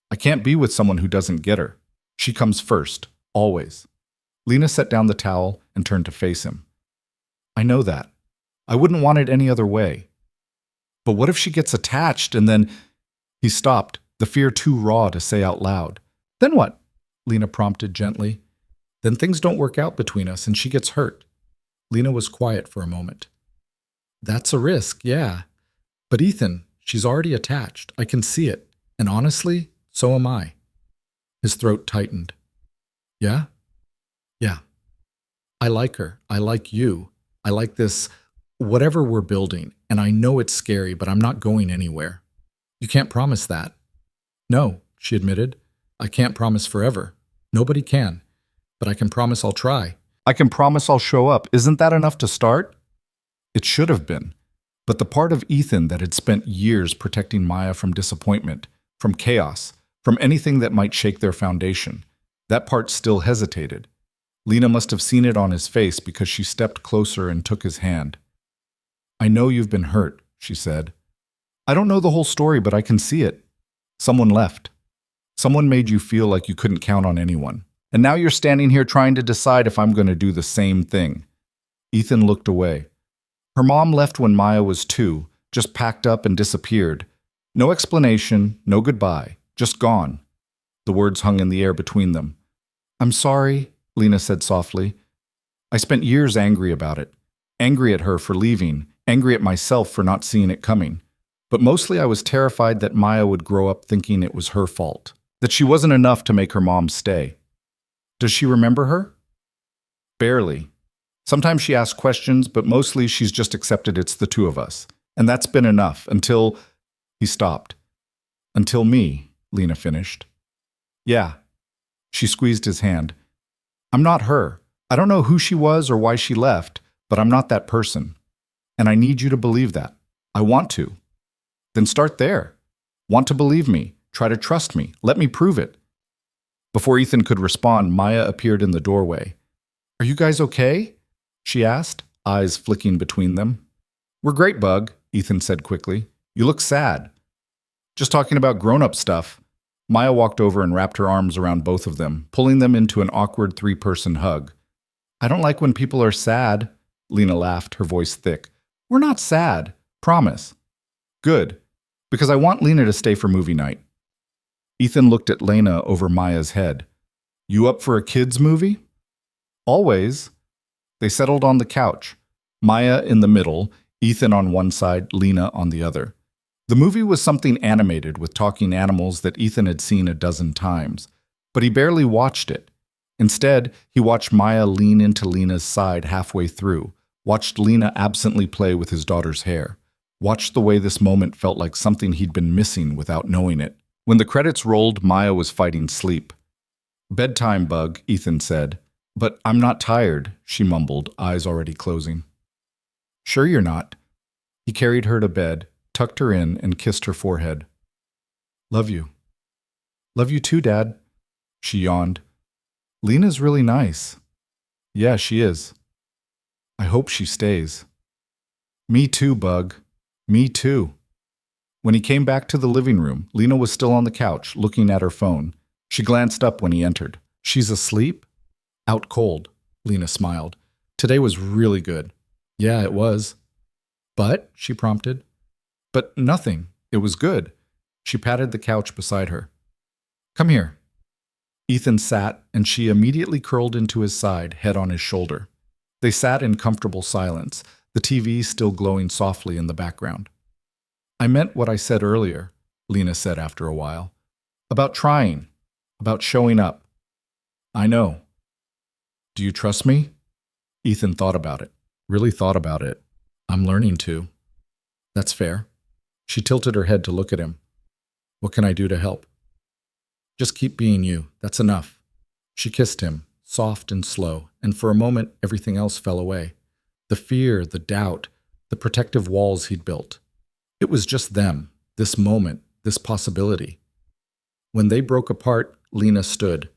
I can't be with someone who doesn't get her. She comes first, always. Lena set down the towel and turned to face him. I know that. I wouldn't want it any other way. But what if she gets attached and then... He stopped, the fear too raw to say out loud. Then what? Lena prompted gently. Then things don't work out between us and she gets hurt. Lena was quiet for a moment. That's a risk, yeah. But Ethan, she's already attached. I can see it. And honestly, so am I. His throat tightened. Yeah? Yeah. I like her. I like you. I like this, whatever we're building. And I know it's scary, but I'm not going anywhere. You can't promise that. No, she admitted. I can't promise forever. Nobody can. But I can promise I'll try. I can promise I'll show up. Isn't that enough to start? It should have been. But the part of Ethan that had spent years protecting Maya from disappointment, from chaos, from anything that might shake their foundation, that part still hesitated. Lena must have seen it on his face because she stepped closer and took his hand. I know you've been hurt, she said. I don't know the whole story, but I can see it. Someone left. Someone made you feel like you couldn't count on anyone. And now you're standing here trying to decide if I'm going to do the same thing. Ethan looked away. Her mom left when Maya was 2, just packed up and disappeared. No explanation, no goodbye, just gone. The words hung in the air between them. I'm sorry, Lena said softly. I spent years angry about it. Angry at her for leaving, angry at myself for not seeing it coming. But mostly I was terrified that Maya would grow up thinking it was her fault, that she wasn't enough to make her mom stay. Does she remember her? Barely. Sometimes she asks questions, but mostly she's just accepted it's the two of us. And that's been enough until... He stopped. Until me, Lena finished. Yeah. She squeezed his hand. I'm not her. I don't know who she was or why she left, but I'm not that person. And I need you to believe that. I want to. Then start there. Want to believe me. Try to trust me. Let me prove it. Before Ethan could respond, Maya appeared in the doorway. Are you guys okay? She asked, eyes flicking between them. We're great, Bug, Ethan said quickly. You look sad. Just talking about grown-up stuff. Maya walked over and wrapped her arms around both of them, pulling them into an awkward three-person hug. I don't like when people are sad, Lena laughed, her voice thick. We're not sad. Promise. Good. Because I want Lena to stay for movie night. Ethan looked at Lena over Maya's head. You up for a kids' movie? Always. They settled on the couch, Maya in the middle, Ethan on one side, Lena on the other. The movie was something animated with talking animals that Ethan had seen a dozen times, but he barely watched it. Instead, he watched Maya lean into Lena's side halfway through, watched Lena absently play with his daughter's hair, watched the way this moment felt like something he'd been missing without knowing it. When the credits rolled, Maya was fighting sleep. Bedtime bug, Ethan said. But I'm not tired, she mumbled, eyes already closing. Sure you're not. He carried her to bed, tucked her in, and kissed her forehead. Love you. Love you too, Dad. She yawned. Lena's really nice. Yeah, she is. I hope she stays. Me too, Bug. Me too. When he came back to the living room, Lena was still on the couch, looking at her phone. She glanced up when he entered. She's asleep? Out cold, Lena smiled. Today was really good. Yeah, it was. But, she prompted. But nothing. It was good. She patted the couch beside her. Come here. Ethan sat, and she immediately curled into his side, head on his shoulder. They sat in comfortable silence, the TV still glowing softly in the background. I meant what I said earlier, Lena said after a while. About trying. About showing up. I know. Do you trust me? Ethan thought about it. Really thought about it. I'm learning to. That's fair. She tilted her head to look at him. What can I do to help? Just keep being you. That's enough. She kissed him, soft and slow, and for a moment everything else fell away. The fear, the doubt, the protective walls he'd built. It was just them, this moment, this possibility. When they broke apart, Lena stood.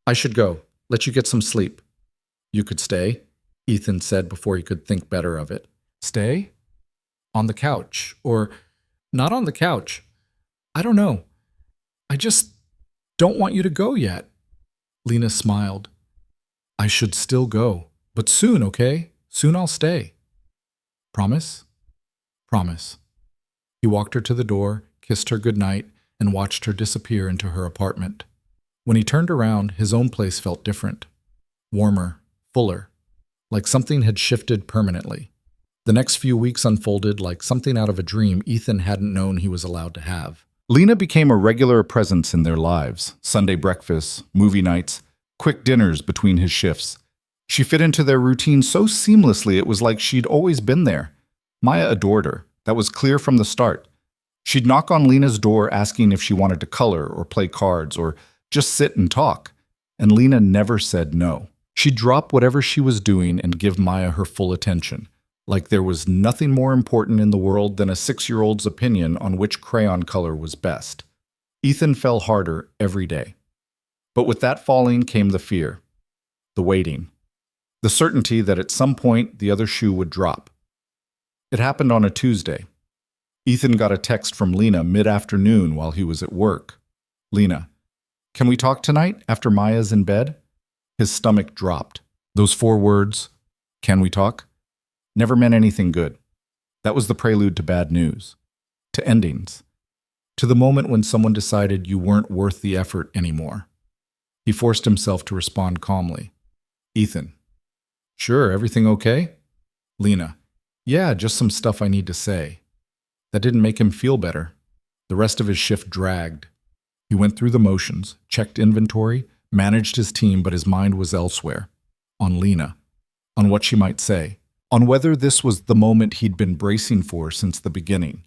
I should go. Let you get some sleep. You could stay, Ethan said before he could think better of it. Stay? On the couch. Or not on the couch. I don't know. I just don't want you to go yet. Lena smiled. I should still go. But soon, okay? Soon I'll stay. Promise? Promise. He walked her to the door, kissed her goodnight, and watched her disappear into her apartment. When he turned around, his own place felt different. Warmer, fuller, like something had shifted permanently. The next few weeks unfolded like something out of a dream Ethan hadn't known he was allowed to have. Lena became a regular presence in their lives. Sunday breakfasts, movie nights, quick dinners between his shifts. She fit into their routine so seamlessly it was like she'd always been there. Maya adored her. That was clear from the start. She'd knock on Lena's door asking if she wanted to color or play cards or just sit and talk, and Lena never said no. She'd drop whatever she was doing and give Maya her full attention, like there was nothing more important in the world than a 6-year-old's opinion on which crayon color was best. Ethan fell harder every day. But with that falling came the fear, the waiting, the certainty that at some point the other shoe would drop. It happened on a Tuesday. Ethan got a text from Lena mid-afternoon while he was at work. Lena, can we talk tonight after Maya's in bed? His stomach dropped. Those 4 words, can we talk, never meant anything good. That was the prelude to bad news, to endings, to the moment when someone decided you weren't worth the effort anymore. He forced himself to respond calmly. Ethan, sure, everything okay? Lena, yeah, just some stuff I need to say. That didn't make him feel better. The rest of his shift dragged. He went through the motions, checked inventory, managed his team, but his mind was elsewhere. On Lena. On what she might say. On whether this was the moment he'd been bracing for since the beginning.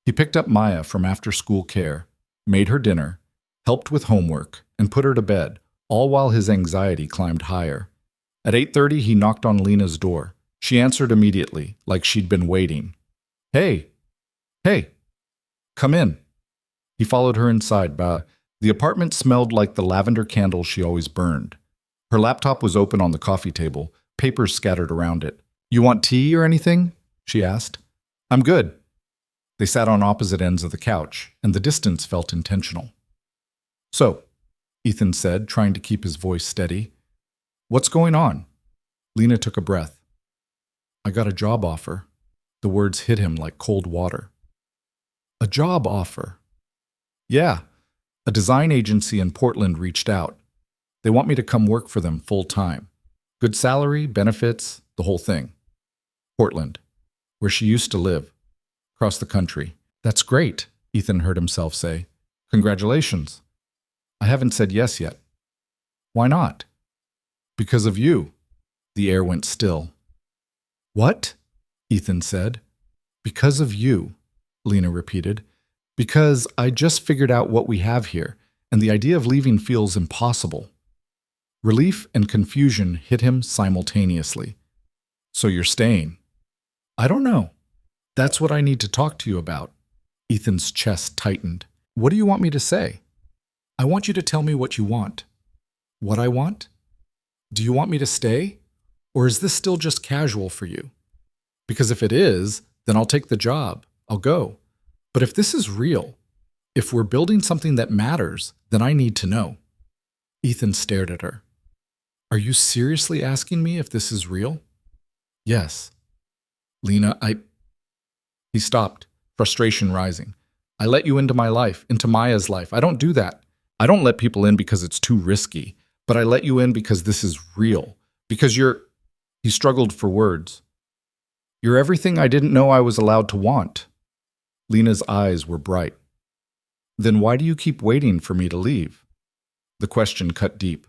He picked up Maya from after-school care, made her dinner, helped with homework, and put her to bed, all while his anxiety climbed higher. At 8:30, he knocked on Lena's door. She answered immediately, like she'd been waiting. Hey, come in. He followed her inside, but the apartment smelled like the lavender candle she always burned. Her laptop was open on the coffee table, papers scattered around it. You want tea or anything? She asked. I'm good. They sat on opposite ends of the couch, and the distance felt intentional. "So," Ethan said, trying to keep his voice steady, "what's going on?" Lena took a breath. "I got a job offer." The words hit him like cold water. "A job offer?" "Yeah. A design agency in Portland reached out. They want me to come work for them full-time. Good salary, benefits, the whole thing. Portland, where she used to live, across the country." "That's great," Ethan heard himself say. "Congratulations." "I haven't said yes yet." "Why not?" "Because of you." The air went still. "What?" Ethan said. "Because of you," Lena repeated. "Because I just figured out what we have here, and the idea of leaving feels impossible." Relief and confusion hit him simultaneously. "So you're staying?" "I don't know. That's what I need to talk to you about." Ethan's chest tightened. "What do you want me to say?" "I want you to tell me what you want." "What I want?" "Do you want me to stay? Or is this still just casual for you? Because if it is, then I'll take the job. I'll go. But if this is real, if we're building something that matters, then I need to know." Ethan stared at her. "Are you seriously asking me if this is real?" "Yes." "Lena, He stopped, frustration rising. "I let you into my life, into Maya's life. I don't do that. I don't let people in because it's too risky. But I let you in because this is real. Because you're—" He struggled for words. "You're everything I didn't know I was allowed to want." Lena's eyes were bright. "Then why do you keep waiting for me to leave?" The question cut deep.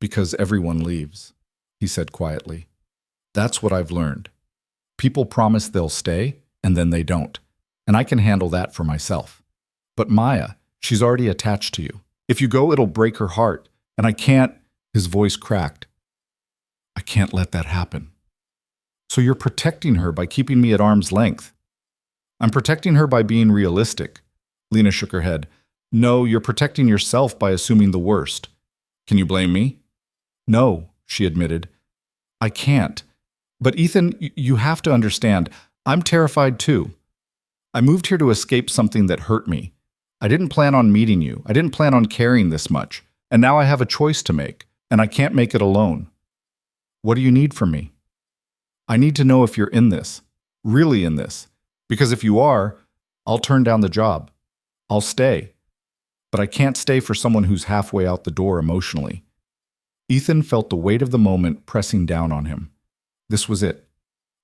"Because everyone leaves," he said quietly. "That's what I've learned. People promise they'll stay, and then they don't. And I can handle that for myself. But Maya, she's already attached to you. If you go, it'll break her heart. And I can't—" His voice cracked. "I can't let that happen." "So you're protecting her by keeping me at arm's length." "I'm protecting her by being realistic." Lena shook her head. "No, you're protecting yourself by assuming the worst. Can you blame me?" "No," she admitted. "I can't. But Ethan, you have to understand, I'm terrified too. I moved here to escape something that hurt me. I didn't plan on meeting you. I didn't plan on caring this much. And now I have a choice to make, and I can't make it alone. What do you need from me? I need to know if you're in this, really in this. Because if you are, I'll turn down the job. I'll stay. But I can't stay for someone who's halfway out the door emotionally." Ethan felt the weight of the moment pressing down on him. This was it.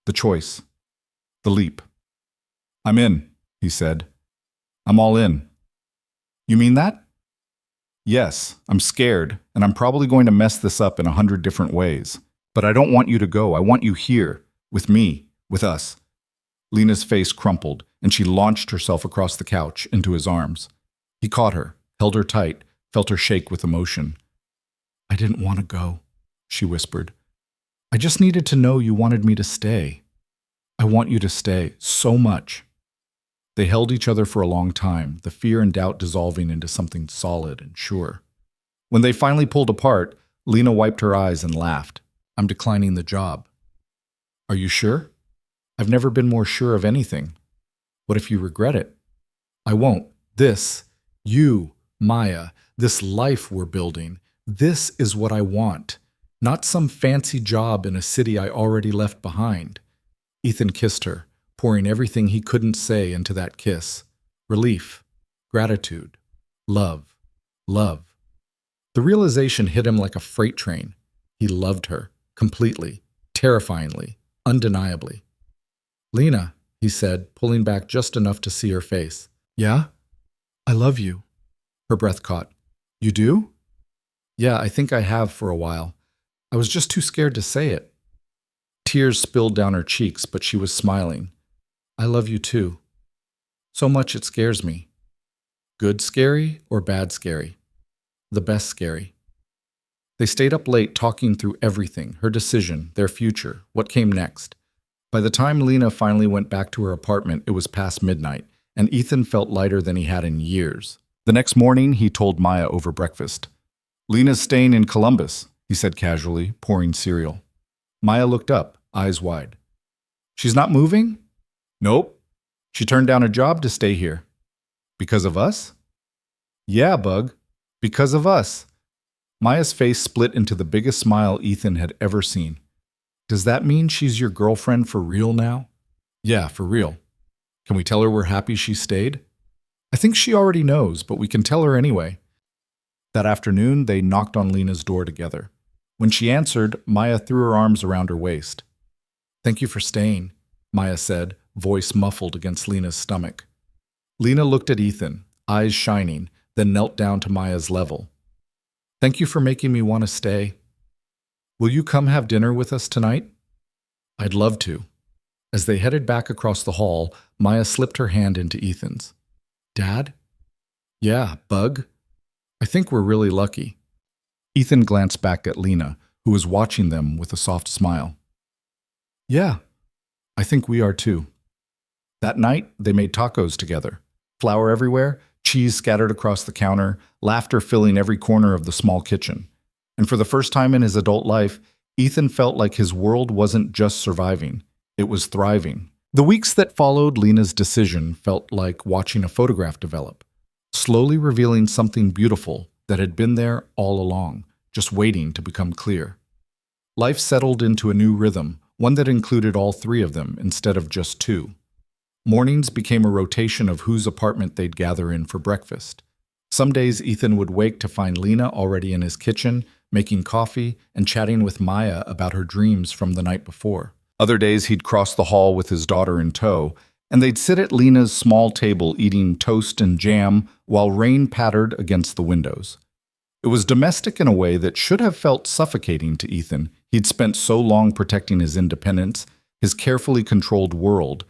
The choice. The leap. "I'm in," he said. "I'm all in." "You mean that?" "Yes, I'm scared, and I'm probably going to mess this up in 100 different ways. But I don't want you to go. I want you here, with me, with us." Lena's face crumpled, and she launched herself across the couch into his arms. He caught her, held her tight, felt her shake with emotion. "I didn't want to go," she whispered. "I just needed to know you wanted me to stay. I want you to stay, so much." They held each other for a long time, the fear and doubt dissolving into something solid and sure. When they finally pulled apart, Lena wiped her eyes and laughed. "I'm declining the job." "Are you sure?" "I've never been more sure of anything." "What if you regret it?" "I won't. This, you, Maya, this life we're building, this is what I want. Not some fancy job in a city I already left behind." Ethan kissed her, pouring everything he couldn't say into that kiss. Relief, gratitude, love, love. The realization hit him like a freight train. He loved her, completely, terrifyingly, undeniably. "Lena," he said, pulling back just enough to see her face. "Yeah? I love you." Her breath caught. "You do?" "Yeah, I think I have for a while. I was just too scared to say it." Tears spilled down her cheeks, but she was smiling. "I love you too. So much it scares me." "Good scary or bad scary?" "The best scary." They stayed up late talking through everything, her decision, their future, what came next. By the time Lena finally went back to her apartment, it was past midnight, and Ethan felt lighter than he had in years. The next morning, he told Maya over breakfast. "Lena's staying in Columbus," he said casually, pouring cereal. Maya looked up, eyes wide. "She's not moving?" "Nope." She turned down a job to stay here. Because of us? Yeah, Bug. Because of us. Maya's face split into the biggest smile Ethan had ever seen. Does that mean she's your girlfriend for real now? Yeah, for real. Can we tell her we're happy she stayed? I think she already knows, but we can tell her anyway. That afternoon, they knocked on Lena's door together. When she answered, Maya threw her arms around her waist. Thank you for staying, Maya said, voice muffled against Lena's stomach. Lena looked at Ethan, eyes shining, then knelt down to Maya's level. Thank you for making me want to stay. Will you come have dinner with us tonight? I'd love to. As they headed back across the hall, Maya slipped her hand into Ethan's. Dad? Yeah, Bug. I think we're really lucky. Ethan glanced back at Lena, who was watching them with a soft smile. Yeah, I think we are too. That night, they made tacos together. Flour everywhere, cheese scattered across the counter, laughter filling every corner of the small kitchen. And for the first time in his adult life, Ethan felt like his world wasn't just surviving, it was thriving. The weeks that followed Lena's decision felt like watching a photograph develop, slowly revealing something beautiful that had been there all along, just waiting to become clear. Life settled into a new rhythm, one that included all three of them instead of just two. Mornings became a rotation of whose apartment they'd gather in for breakfast. Some days Ethan would wake to find Lena already in his kitchen, making coffee and chatting with Maya about her dreams from the night before. Other days he'd cross the hall with his daughter in tow, and they'd sit at Lena's small table eating toast and jam while rain pattered against the windows. It was domestic in a way that should have felt suffocating to Ethan. He'd spent so long protecting his independence, his carefully controlled world,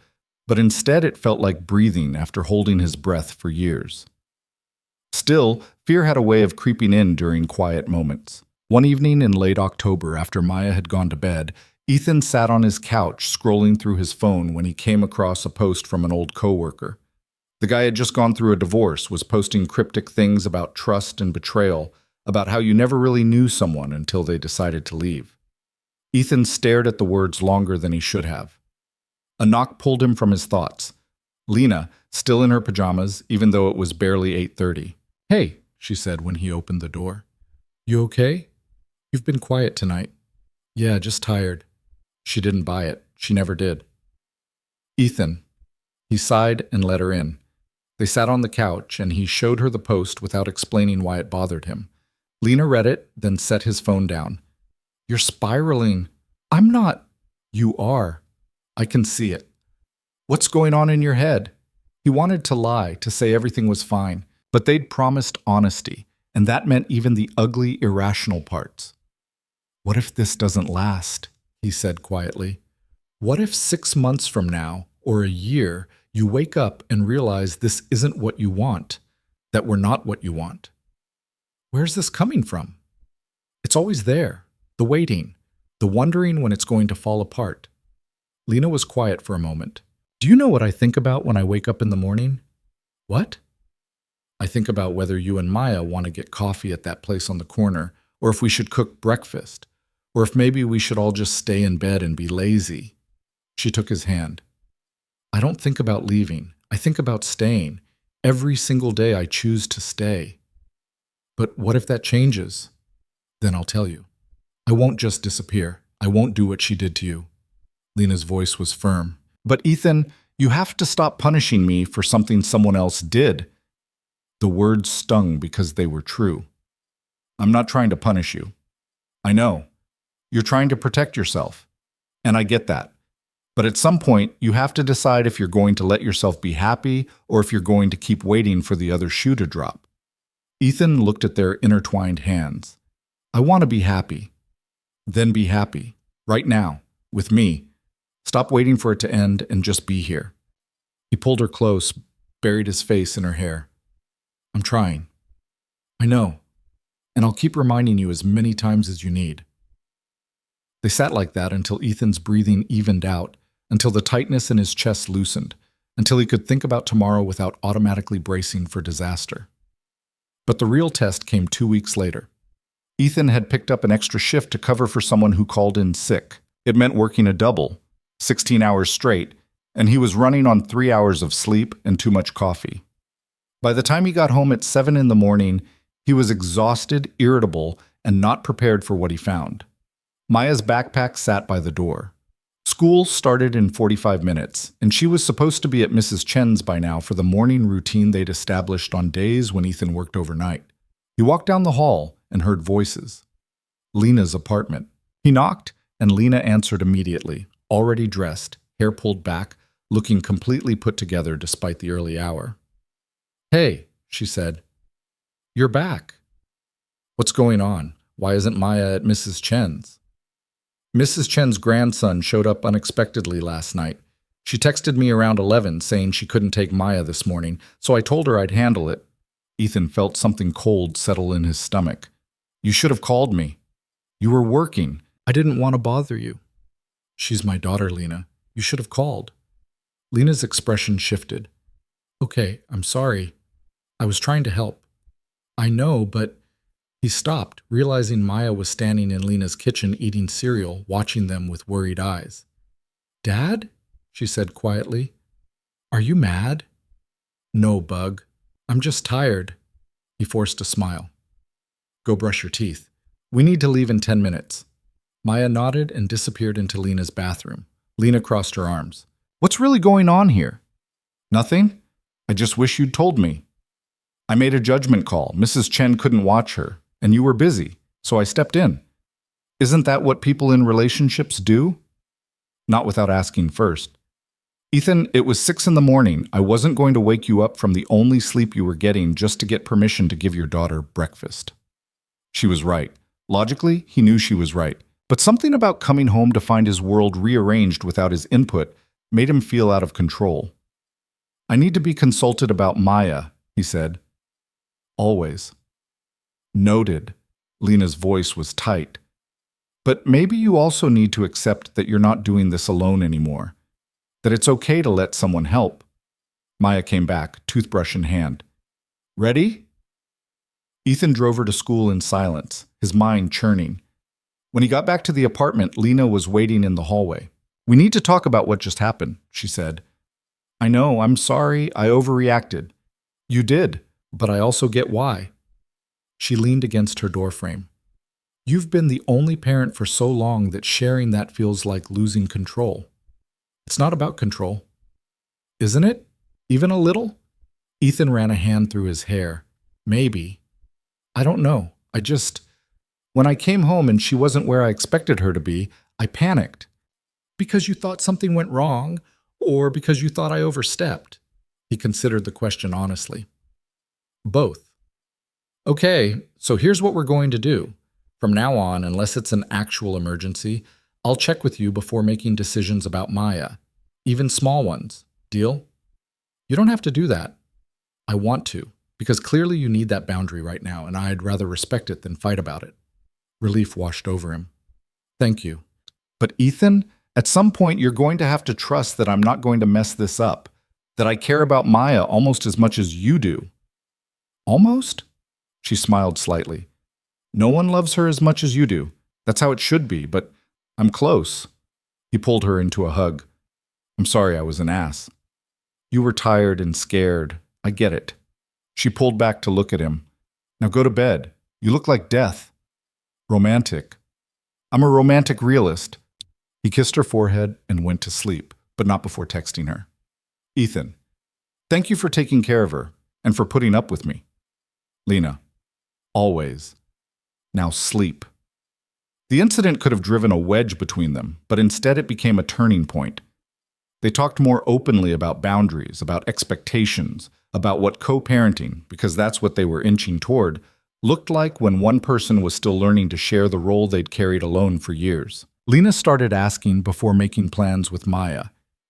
but instead it felt like breathing after holding his breath for years. Still, fear had a way of creeping in during quiet moments. One evening in late October, after Maya had gone to bed, Ethan sat on his couch scrolling through his phone when he came across a post from an old coworker. The guy had just gone through a divorce, was posting cryptic things about trust and betrayal, about how you never really knew someone until they decided to leave. Ethan stared at the words longer than he should have. A knock pulled him from his thoughts. Lena, still in her pajamas, even though it was barely 8:30. Hey, she said when he opened the door. You okay? You've been quiet tonight. Yeah, just tired. She didn't buy it. She never did. Ethan. He sighed and let her in. They sat on the couch, and he showed her the post without explaining why it bothered him. Lena read it, then set his phone down. You're spiraling. I'm not. You are. I can see it. What's going on in your head? He wanted to lie, to say everything was fine, but they'd promised honesty, and that meant even the ugly, irrational parts. What if this doesn't last? He said quietly. What if 6 months from now, or a year, you wake up and realize this isn't what you want, that we're not what you want? Where's this coming from? It's always there, the waiting, the wondering when it's going to fall apart. Lena was quiet for a moment. Do you know what I think about when I wake up in the morning? What? I think about whether you and Maya want to get coffee at that place on the corner, or if we should cook breakfast, or if maybe we should all just stay in bed and be lazy. She took his hand. I don't think about leaving. I think about staying. Every single day I choose to stay. But what if that changes? Then I'll tell you. I won't just disappear. I won't do what she did to you. Lena's voice was firm. But Ethan, you have to stop punishing me for something someone else did. The words stung because they were true. I'm not trying to punish you. I know. You're trying to protect yourself. And I get that. But at some point, you have to decide if you're going to let yourself be happy or if you're going to keep waiting for the other shoe to drop. Ethan looked at their intertwined hands. I want to be happy. Then be happy. Right now. With me. Stop waiting for it to end and just be here. He pulled her close, buried his face in her hair. I'm trying. I know. And I'll keep reminding you as many times as you need. They sat like that until Ethan's breathing evened out, until the tightness in his chest loosened, until he could think about tomorrow without automatically bracing for disaster. But the real test came 2 weeks later. Ethan had picked up an extra shift to cover for someone who called in sick. It meant working a double, 16 hours straight, and he was running on 3 hours of sleep and too much coffee. By the time he got home at 7 in the morning, he was exhausted, irritable, and not prepared for what he found. Maya's backpack sat by the door. School started in 45 minutes, and she was supposed to be at Mrs. Chen's by now for the morning routine they'd established on days when Ethan worked overnight. He walked down the hall and heard voices. Lena's apartment. He knocked, and Lena answered immediately, already dressed, hair pulled back, looking completely put together despite the early hour. "Hey," she said. "You're back. What's going on? Why isn't Maya at Mrs. Chen's?" "Mrs. Chen's grandson showed up unexpectedly last night. She texted me around 11 saying she couldn't take Maya this morning, so I told her I'd handle it." Ethan felt something cold settle in his stomach. "You should have called me. You were working. I didn't want to bother you." "She's my daughter, Lena. You should have called." Lena's expression shifted. "Okay, I'm sorry. I was trying to help." "I know, but..." He stopped, realizing Maya was standing in Lena's kitchen eating cereal, watching them with worried eyes. "Dad?" she said quietly. "Are you mad?" "No, Bug. I'm just tired." He forced a smile. "Go brush your teeth. We need to leave in 10 minutes. Maya nodded and disappeared into Lena's bathroom. Lena crossed her arms. "What's really going on here?" "Nothing. I just wish you'd told me. I made a judgment call. Mrs. Chen couldn't watch her, and you were busy, so I stepped in. Isn't that what people in relationships do?" "Not without asking first." "Ethan, it was 6 in the morning. I wasn't going to wake you up from the only sleep you were getting just to get permission to give your daughter breakfast." She was right. Logically, he knew she was right. But something about coming home to find his world rearranged without his input made him feel out of control. "I need to be consulted about Maya," he said. "Always." "Noted." Lena's voice was tight. "But maybe you also need to accept that you're not doing this alone anymore. That it's okay to let someone help." Maya came back, toothbrush in hand. "Ready?" Ethan drove her to school in silence, his mind churning. When he got back to the apartment, Lena was waiting in the hallway. "We need to talk about what just happened," she said. "I know, I'm sorry, I overreacted." "You did, but I also get why." She leaned against her doorframe. "You've been the only parent for so long that sharing that feels like losing control." "It's not about control." "Isn't it? Even a little?" Ethan ran a hand through his hair. "Maybe. I don't know. When I came home and she wasn't where I expected her to be, I panicked. Because you thought something went wrong, or because you thought I overstepped?" He considered the question honestly. "Both." "Okay, so here's what we're going to do. From now on, unless it's an actual emergency, I'll check with you before making decisions about Maya, even small ones. Deal?" "You don't have to do that." "I want to, because clearly you need that boundary right now, and I'd rather respect it than fight about it." Relief washed over him. "Thank you. But Ethan, at some point you're going to have to trust that I'm not going to mess this up, that I care about Maya almost as much as you do." "Almost?" She smiled slightly. "No one loves her as much as you do. That's how it should be, but I'm close." He pulled her into a hug. "I'm sorry I was an ass." "You were tired and scared. I get it." She pulled back to look at him. "Now go to bed. You look like death." "Romantic." "I'm a romantic realist." He kissed her forehead and went to sleep, but not before texting her. "Ethan, thank you for taking care of her and for putting up with me." "Lena, always. Now sleep." The incident could have driven a wedge between them, but instead it became a turning point. They talked more openly about boundaries, about expectations, about what co-parenting, because that's what they were inching toward, looked like when one person was still learning to share the role they'd carried alone for years. Lena started asking before making plans with Maya.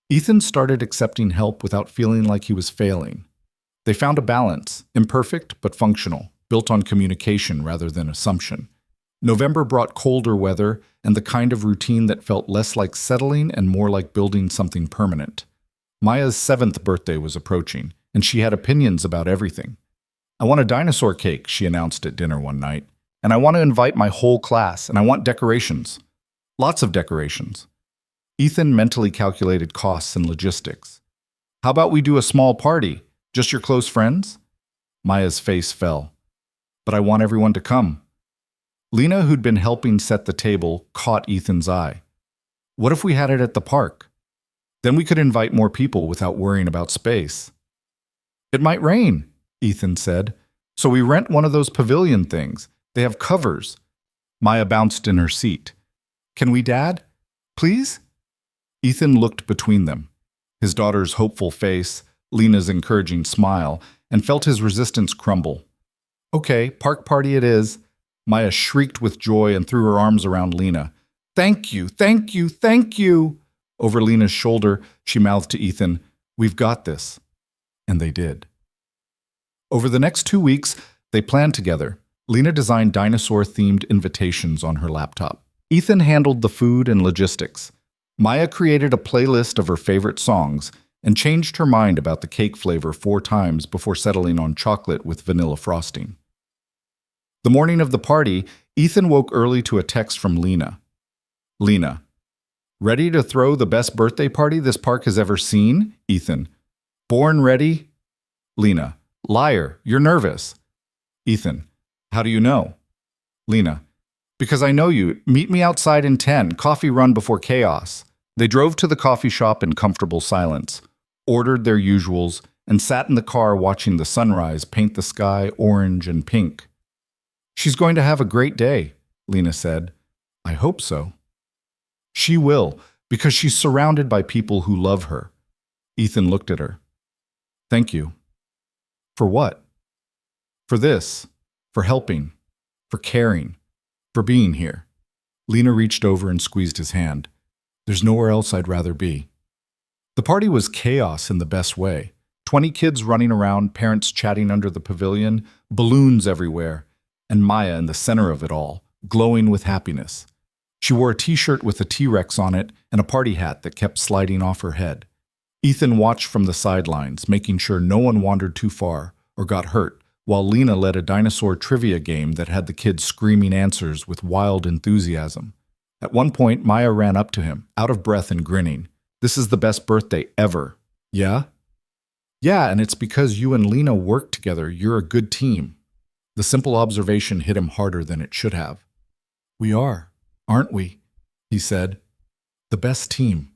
Ethan started accepting help without feeling like he was failing. They found a balance, imperfect but functional, built on communication rather than assumption. November brought colder weather and the kind of routine that felt less like settling and more like building something permanent. Maya's 7th birthday was approaching, and she had opinions about everything. "I want a dinosaur cake," she announced at dinner one night. "And I want to invite my whole class, and I want decorations. Lots of decorations." Ethan mentally calculated costs and logistics. How about we do a small party? Just your close friends? Maya's face fell. But I want everyone to come. Lena, who'd been helping set the table, caught Ethan's eye. What if we had it at the park? Then we could invite more people without worrying about space. It might rain, Ethan said. So we rent one of those pavilion things. They have covers. Maya bounced in her seat. Can we, Dad? Please? Ethan looked between them. His daughter's hopeful face, Lena's encouraging smile, and felt his resistance crumble. Okay, park party it is. Maya shrieked with joy and threw her arms around Lena. Thank you, thank you, thank you. Over Lena's shoulder, she mouthed to Ethan, We've got this. And they did. Over the next 2 weeks, they planned together. Lena designed dinosaur-themed invitations on her laptop. Ethan handled the food and logistics. Maya created a playlist of her favorite songs and changed her mind about the cake flavor 4 times before settling on chocolate with vanilla frosting. The morning of the party, Ethan woke early to a text from Lena. Lena, ready to throw the best birthday party this park has ever seen? Ethan, born ready? Lena, liar, you're nervous. Ethan, how do you know? Lena, because I know you. Meet me outside in 10, coffee run before chaos. They drove to the coffee shop in comfortable silence, ordered their usuals, and sat in the car watching the sunrise paint the sky orange and pink. She's going to have a great day, Lena said. I hope so. She will, because she's surrounded by people who love her. Ethan looked at her. Thank you. For what? For this, for helping, for caring, for being here. Lena reached over and squeezed his hand. There's nowhere else I'd rather be. The party was chaos in the best way. 20 kids running around, parents chatting under the pavilion, balloons everywhere, and Maya in the center of it all, glowing with happiness. She wore a t-shirt with a T-Rex on it and a party hat that kept sliding off her head. Ethan watched from the sidelines, making sure no one wandered too far or got hurt, while Lena led a dinosaur trivia game that had the kids screaming answers with wild enthusiasm. At one point, Maya ran up to him, out of breath and grinning. This is the best birthday ever. Yeah? Yeah, and it's because you and Lena work together. You're a good team. The simple observation hit him harder than it should have. We are, aren't we? He said. The best team.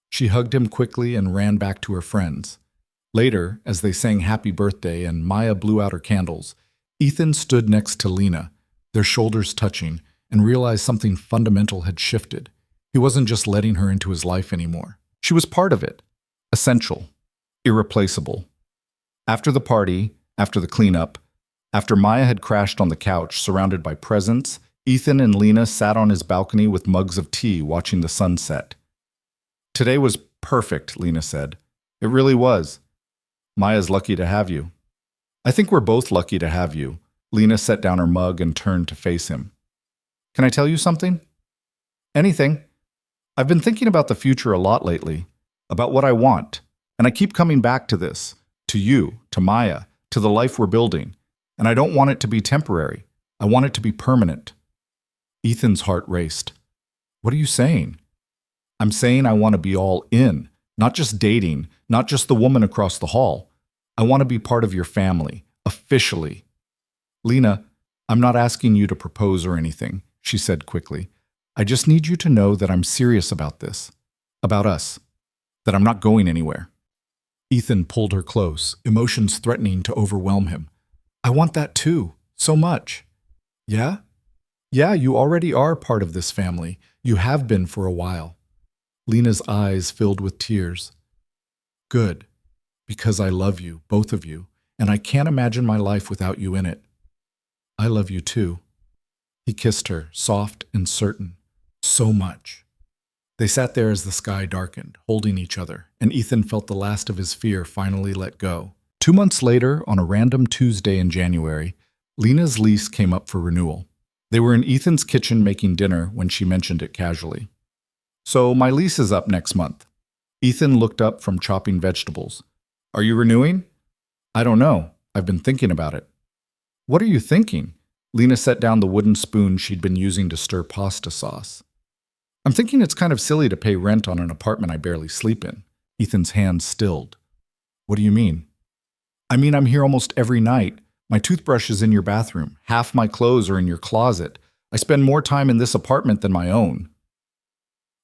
She hugged him quickly and ran back to her friends. Later, as they sang happy birthday and Maya blew out her candles, Ethan stood next to Lena, their shoulders touching, and realized something fundamental had shifted. He wasn't just letting her into his life anymore. She was part of it. Essential. Irreplaceable. After the party, after the cleanup, after Maya had crashed on the couch surrounded by presents, Ethan and Lena sat on his balcony with mugs of tea watching the sunset. Today was perfect, Lena said. It really was. Maya's lucky to have you. I think we're both lucky to have you. Lena set down her mug and turned to face him. Can I tell you something? Anything. I've been thinking about the future a lot lately, about what I want, and I keep coming back to this, to you, to Maya, to the life we're building, and I don't want it to be temporary. I want it to be permanent. Ethan's heart raced. What are you saying? I'm saying I want to be all in, not just dating, not just the woman across the hall. I want to be part of your family, officially. Lena, I'm not asking you to propose or anything, she said quickly. I just need you to know that I'm serious about this, about us, that I'm not going anywhere. Ethan pulled her close, emotions threatening to overwhelm him. I want that too, so much. Yeah? Yeah, you already are part of this family. You have been for a while. Lena's eyes filled with tears. Good, because I love you, both of you, and I can't imagine my life without you in it. I love you too. He kissed her, soft and certain. So much. They sat there as the sky darkened, holding each other, and Ethan felt the last of his fear finally let go. 2 months later, on a random Tuesday in January, Lena's lease came up for renewal. They were in Ethan's kitchen making dinner when she mentioned it casually. So my lease is up next month. Ethan looked up from chopping vegetables. Are you renewing? I don't know. I've been thinking about it. What are you thinking? Lena set down the wooden spoon she'd been using to stir pasta sauce. I'm thinking it's kind of silly to pay rent on an apartment I barely sleep in. Ethan's hands stilled. What do you mean? I mean, I'm here almost every night. My toothbrush is in your bathroom. Half my clothes are in your closet. I spend more time in this apartment than my own.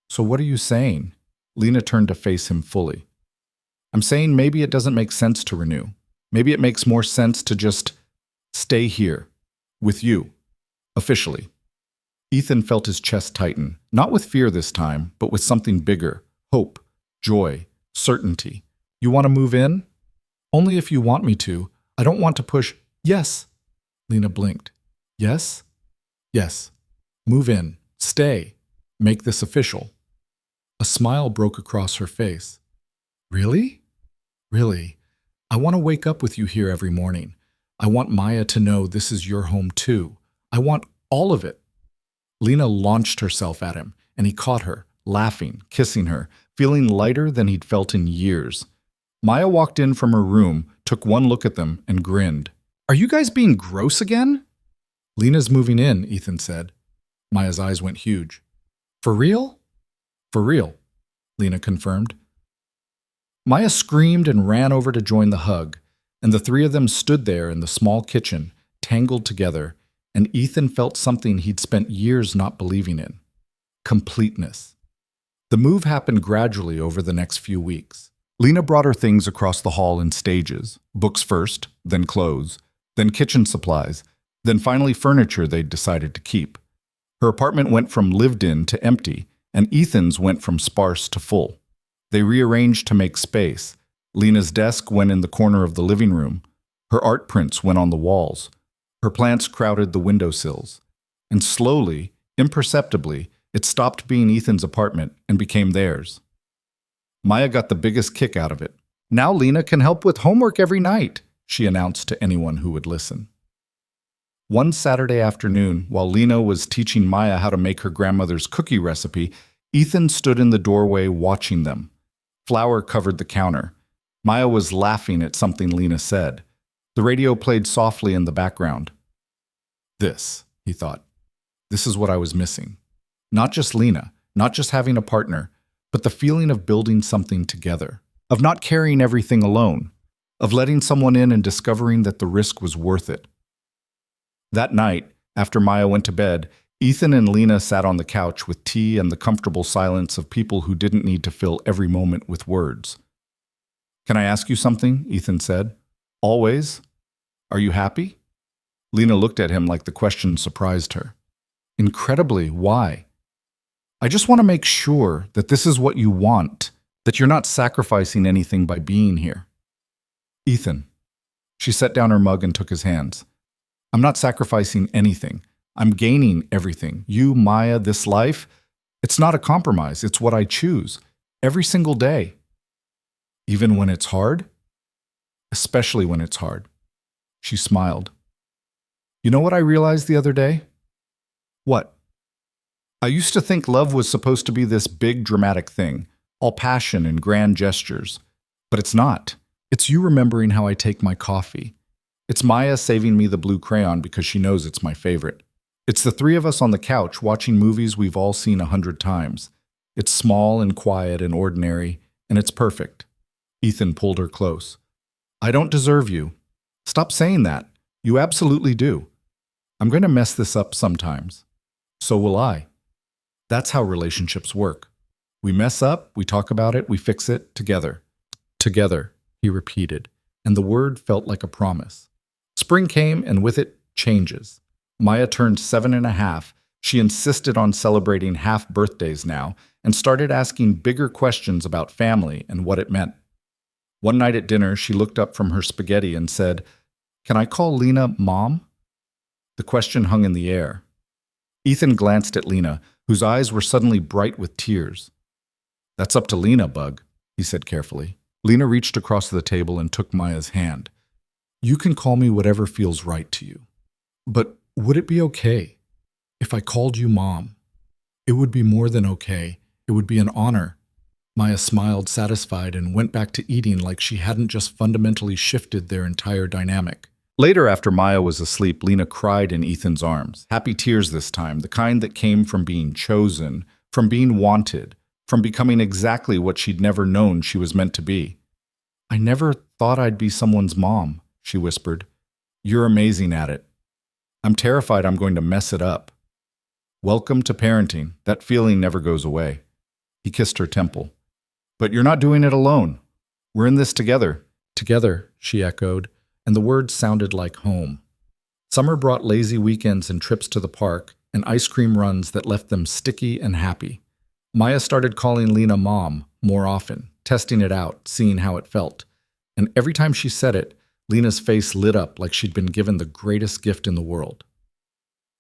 So what are you saying? Lena turned to face him fully. I'm saying maybe it doesn't make sense to renew. Maybe it makes more sense to just stay here. With you. Officially. Ethan felt his chest tighten, not with fear this time, but with something bigger. Hope, joy, certainty. You want to move in? Only if you want me to. I don't want to push. Yes. Lena blinked. Yes? Yes. Move in. Stay. Make this official. A smile broke across her face. Really? Really. I want to wake up with you here every morning. I want Maya to know this is your home too. I want all of it. Lena launched herself at him, and he caught her, laughing, kissing her, feeling lighter than he'd felt in years. Maya walked in from her room, took one look at them, and grinned. Are you guys being gross again? Lena's moving in, Ethan said. Maya's eyes went huge. For real? For real, Lena confirmed. Maya screamed and ran over to join the hug, and the three of them stood there in the small kitchen, tangled together, and Ethan felt something he'd spent years not believing in. Completeness. The move happened gradually over the next few weeks. Lena brought her things across the hall in stages. Books first, then clothes, then kitchen supplies, then finally furniture they'd decided to keep. Her apartment went from lived in to empty, and Ethan's went from sparse to full. They rearranged to make space. Lena's desk went in the corner of the living room. Her art prints went on the walls. Her plants crowded the windowsills. And slowly, imperceptibly, it stopped being Ethan's apartment and became theirs. Maya got the biggest kick out of it. Now Lena can help with homework every night, she announced to anyone who would listen. One Saturday afternoon, while Lena was teaching Maya how to make her grandmother's cookie recipe, Ethan stood in the doorway watching them. Flour covered the counter. Maya was laughing at something Lena said. The radio played softly in the background. This, he thought. This is what I was missing. Not just Lena, not just having a partner, but the feeling of building something together, of not carrying everything alone, of letting someone in and discovering that the risk was worth it. That night, after Maya went to bed, Ethan and Lena sat on the couch with tea and the comfortable silence of people who didn't need to fill every moment with words. Can I ask you something? Ethan said. Always? Are you happy? Lena looked at him like the question surprised her. Incredibly, why? I just want to make sure that this is what you want, that you're not sacrificing anything by being here. Ethan. She set down her mug and took his hands. I'm not sacrificing anything. I'm gaining everything. You, Maya, this life. It's not a compromise. It's what I choose. Every single day. Even when it's hard? Especially when it's hard. She smiled. You know what I realized the other day? What? I used to think love was supposed to be this big dramatic thing, all passion and grand gestures. But it's not. It's you remembering how I take my coffee. It's Maya saving me the blue crayon because she knows it's my favorite. It's the three of us on the couch watching movies we've all seen 100 times. It's small and quiet and ordinary, and it's perfect. Ethan pulled her close. I don't deserve you. Stop saying that. You absolutely do. I'm going to mess this up sometimes. So will I. That's how relationships work. We mess up, we talk about it, we fix it together. Together, he repeated, and the word felt like a promise. Spring came, and with it, changes. Maya turned 7.5. She insisted on celebrating half birthdays now and started asking bigger questions about family and what it meant. One night at dinner, she looked up from her spaghetti and said, Can I call Lena Mom? The question hung in the air. Ethan glanced at Lena, whose eyes were suddenly bright with tears. That's up to Lena, Bug, he said carefully. Lena reached across the table and took Maya's hand. You can call me whatever feels right to you. But would it be okay if I called you Mom? It would be more than okay. It would be an honor. Maya smiled, satisfied, and went back to eating like she hadn't just fundamentally shifted their entire dynamic. Later, after Maya was asleep, Lena cried in Ethan's arms. Happy tears this time, the kind that came from being chosen, from being wanted, from becoming exactly what she'd never known she was meant to be. "I never thought I'd be someone's mom," she whispered. "You're amazing at it. I'm terrified I'm going to mess it up." "Welcome to parenting. That feeling never goes away." He kissed her temple. "But you're not doing it alone. We're in this together." "Together," she echoed, and the words sounded like home. Summer brought lazy weekends and trips to the park and ice cream runs that left them sticky and happy. Maya started calling Lena Mom more often, testing it out, seeing how it felt. And every time she said it, Lena's face lit up like she'd been given the greatest gift in the world.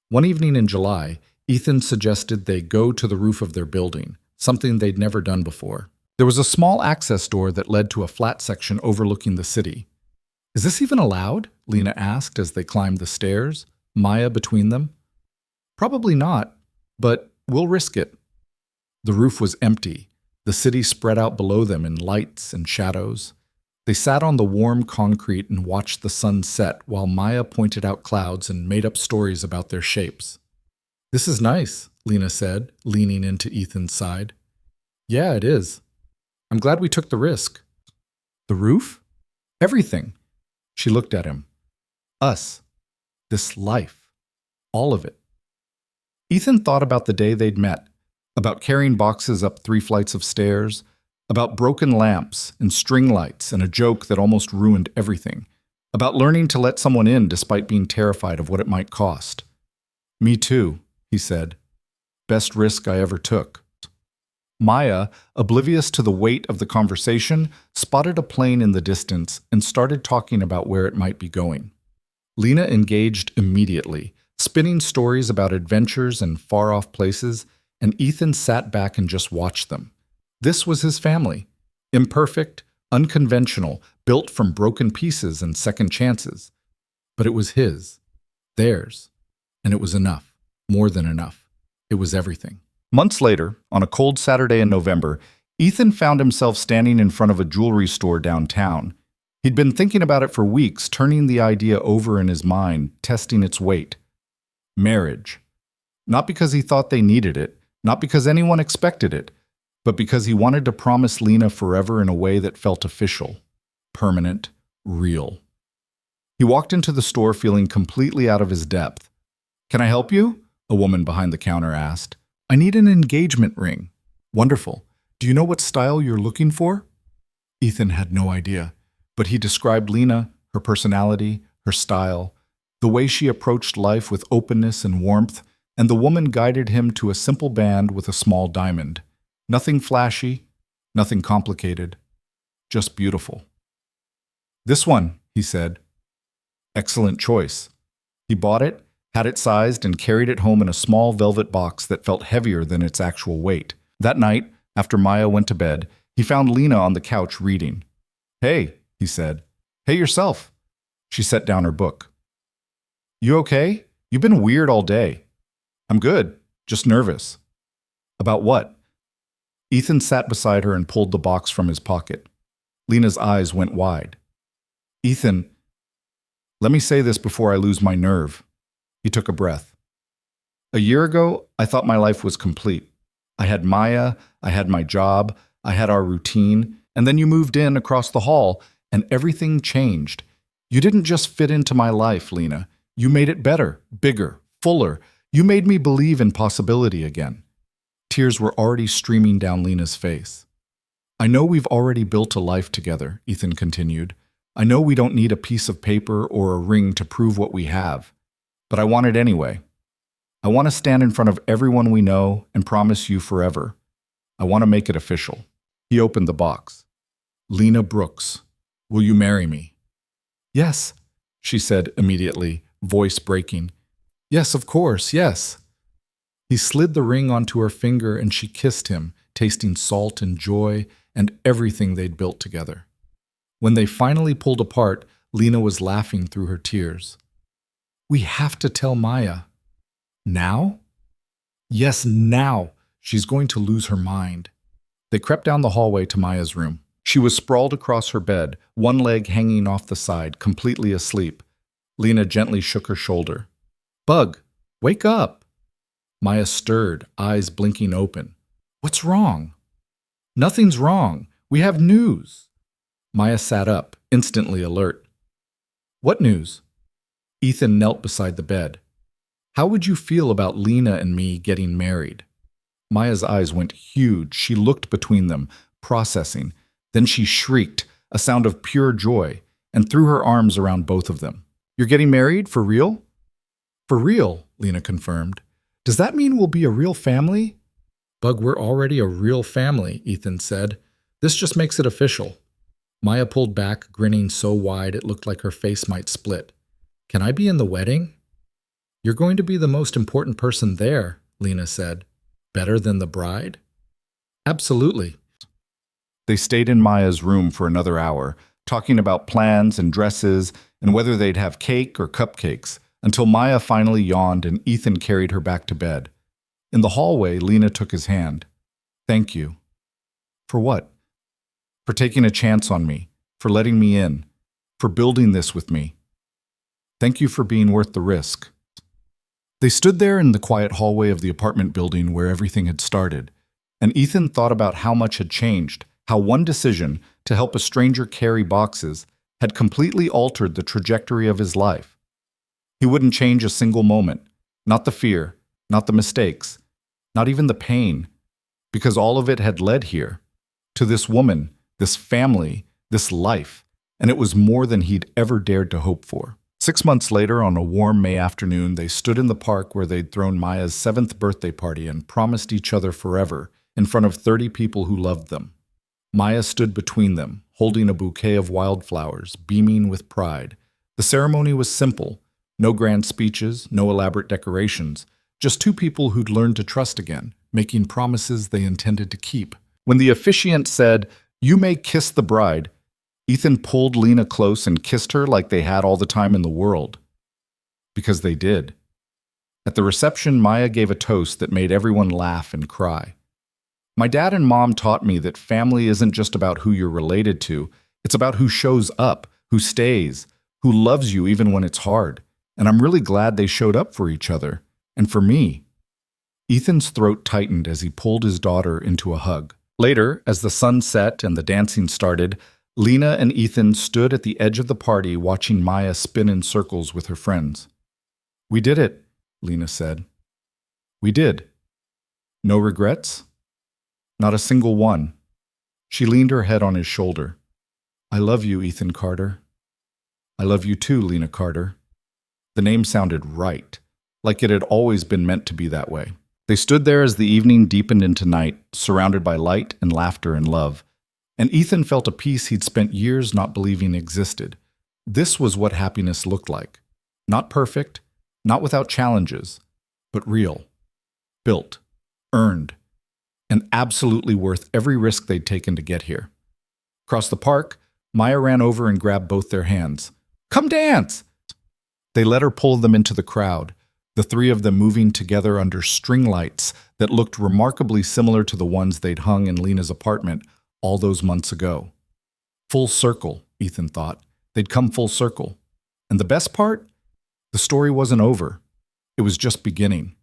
One evening in July, Ethan suggested they go to the roof of their building, something they'd never done before. There was a small access door that led to a flat section overlooking the city. "Is this even allowed?" Lena asked as they climbed the stairs, Maya between them. "Probably not, but we'll risk it." The roof was empty, the city spread out below them in lights and shadows. They sat on the warm concrete and watched the sun set while Maya pointed out clouds and made up stories about their shapes. "This is nice," Lena said, leaning into Ethan's side. "Yeah, it is. I'm glad we took the risk." "The roof? Everything." She looked at him. "Us. This life. All of it." Ethan thought about the day they'd met, about carrying boxes up 3 flights of stairs, about broken lamps and string lights and a joke that almost ruined everything, about learning to let someone in despite being terrified of what it might cost. "Me too," he said. "Best risk I ever took." Maya, oblivious to the weight of the conversation, spotted a plane in the distance and started talking about where it might be going. Lena engaged immediately, spinning stories about adventures and far-off places, and Ethan sat back and just watched them. This was his family. Imperfect, unconventional, built from broken pieces and second chances. But it was his, theirs, and it was enough, more than enough. It was everything. Months later, on a cold Saturday in November, Ethan found himself standing in front of a jewelry store downtown. He'd been thinking about it for weeks, turning the idea over in his mind, testing its weight. Marriage. Not because he thought they needed it, not because anyone expected it, but because he wanted to promise Lena forever in a way that felt official, permanent, real. He walked into the store feeling completely out of his depth. "Can I help you?" a woman behind the counter asked. "I need an engagement ring." "Wonderful. Do you know what style you're looking for?" Ethan had no idea, but he described Lena, her personality, her style, the way she approached life with openness and warmth, and the woman guided him to a simple band with a small diamond. Nothing flashy, nothing complicated, just beautiful. "This one," he said. "Excellent choice." He bought it, had it sized, and carried it home in a small velvet box that felt heavier than its actual weight. That night, after Maya went to bed, he found Lena on the couch reading. "Hey," he said. "Hey yourself." She set down her book. "You okay? You've been weird all day." "I'm good, just nervous." "About what?" Ethan sat beside her and pulled the box from his pocket. Lena's eyes went wide. "Ethan, let me say this before I lose my nerve." He took a breath. "A year ago, I thought my life was complete. I had Maya, I had my job, I had our routine, and then you moved in across the hall, and everything changed. You didn't just fit into my life, Lena. You made it better, bigger, fuller. You made me believe in possibility again." Tears were already streaming down Lena's face. "I know we've already built a life together," Ethan continued. "I know we don't need a piece of paper or a ring to prove what we have. But I want it anyway. I want to stand in front of everyone we know and promise you forever. I want to make it official." He opened the box. "Lena Brooks, will you marry me?" "Yes," she said immediately, voice breaking. "Yes, of course, yes." He slid the ring onto her finger and she kissed him, tasting salt and joy and everything they'd built together. When they finally pulled apart, Lena was laughing through her tears. "We have to tell Maya." "Now?" "Yes, now. She's going to lose her mind." They crept down the hallway to Maya's room. She was sprawled across her bed, one leg hanging off the side, completely asleep. Lena gently shook her shoulder. "Bug, wake up." Maya stirred, eyes blinking open. What's wrong? Nothing's wrong. We have news. Maya sat up, instantly alert. What news? Ethan knelt beside the bed. How would you feel about Lena and me getting married? Maya's eyes went huge. She looked between them, processing. Then she shrieked, a sound of pure joy, and threw her arms around both of them. You're getting married? For real? For real, Lena confirmed. Does that mean we'll be a real family? Bug, we're already a real family, Ethan said. This just makes it official. Maya pulled back, grinning so wide it looked like her face might split. Can I be in the wedding? You're going to be the most important person there, Lena said. Better than the bride? Absolutely. They stayed in Maya's room for another hour, talking about plans and dresses and whether they'd have cake or cupcakes, until Maya finally yawned and Ethan carried her back to bed. In the hallway, Lena took his hand. Thank you. For what? For taking a chance on me, for letting me in, for building this with me. Thank you for being worth the risk. They stood there in the quiet hallway of the apartment building where everything had started, and Ethan thought about how much had changed, how one decision to help a stranger carry boxes had completely altered the trajectory of his life. He wouldn't change a single moment, not the fear, not the mistakes, not even the pain, because all of it had led here, to this woman, this family, this life, and it was more than he'd ever dared to hope for. 6 months later, on a warm May afternoon, they stood in the park where they'd thrown Maya's 7th birthday party and promised each other forever in front of 30 people who loved them. Maya stood between them, holding a bouquet of wildflowers, beaming with pride. The ceremony was simple. No grand speeches, no elaborate decorations, just two people who'd learned to trust again, making promises they intended to keep. When the officiant said, "You may kiss the bride," Ethan pulled Lena close and kissed her like they had all the time in the world. Because they did. At the reception, Maya gave a toast that made everyone laugh and cry. My dad and mom taught me that family isn't just about who you're related to, it's about who shows up, who stays, who loves you even when it's hard. And I'm really glad they showed up for each other, and for me. Ethan's throat tightened as he pulled his daughter into a hug. Later, as the sun set and the dancing started, Lena and Ethan stood at the edge of the party watching Maya spin in circles with her friends. We did it, Lena said. We did. No regrets? Not a single one. She leaned her head on his shoulder. I love you, Ethan Carter. I love you too, Lena Carter. The name sounded right, like it had always been meant to be that way. They stood there as the evening deepened into night, surrounded by light and laughter and love. And Ethan felt a peace he'd spent years not believing existed. This was what happiness looked like. Not perfect, not without challenges, but real. Built, earned, and absolutely worth every risk they'd taken to get here. Across the park, Maya ran over and grabbed both their hands. Come dance! They let her pull them into the crowd, the three of them moving together under string lights that looked remarkably similar to the ones they'd hung in Lena's apartment all those months ago. Full circle, Ethan thought. They'd come full circle. And the best part? The story wasn't over. It was just beginning.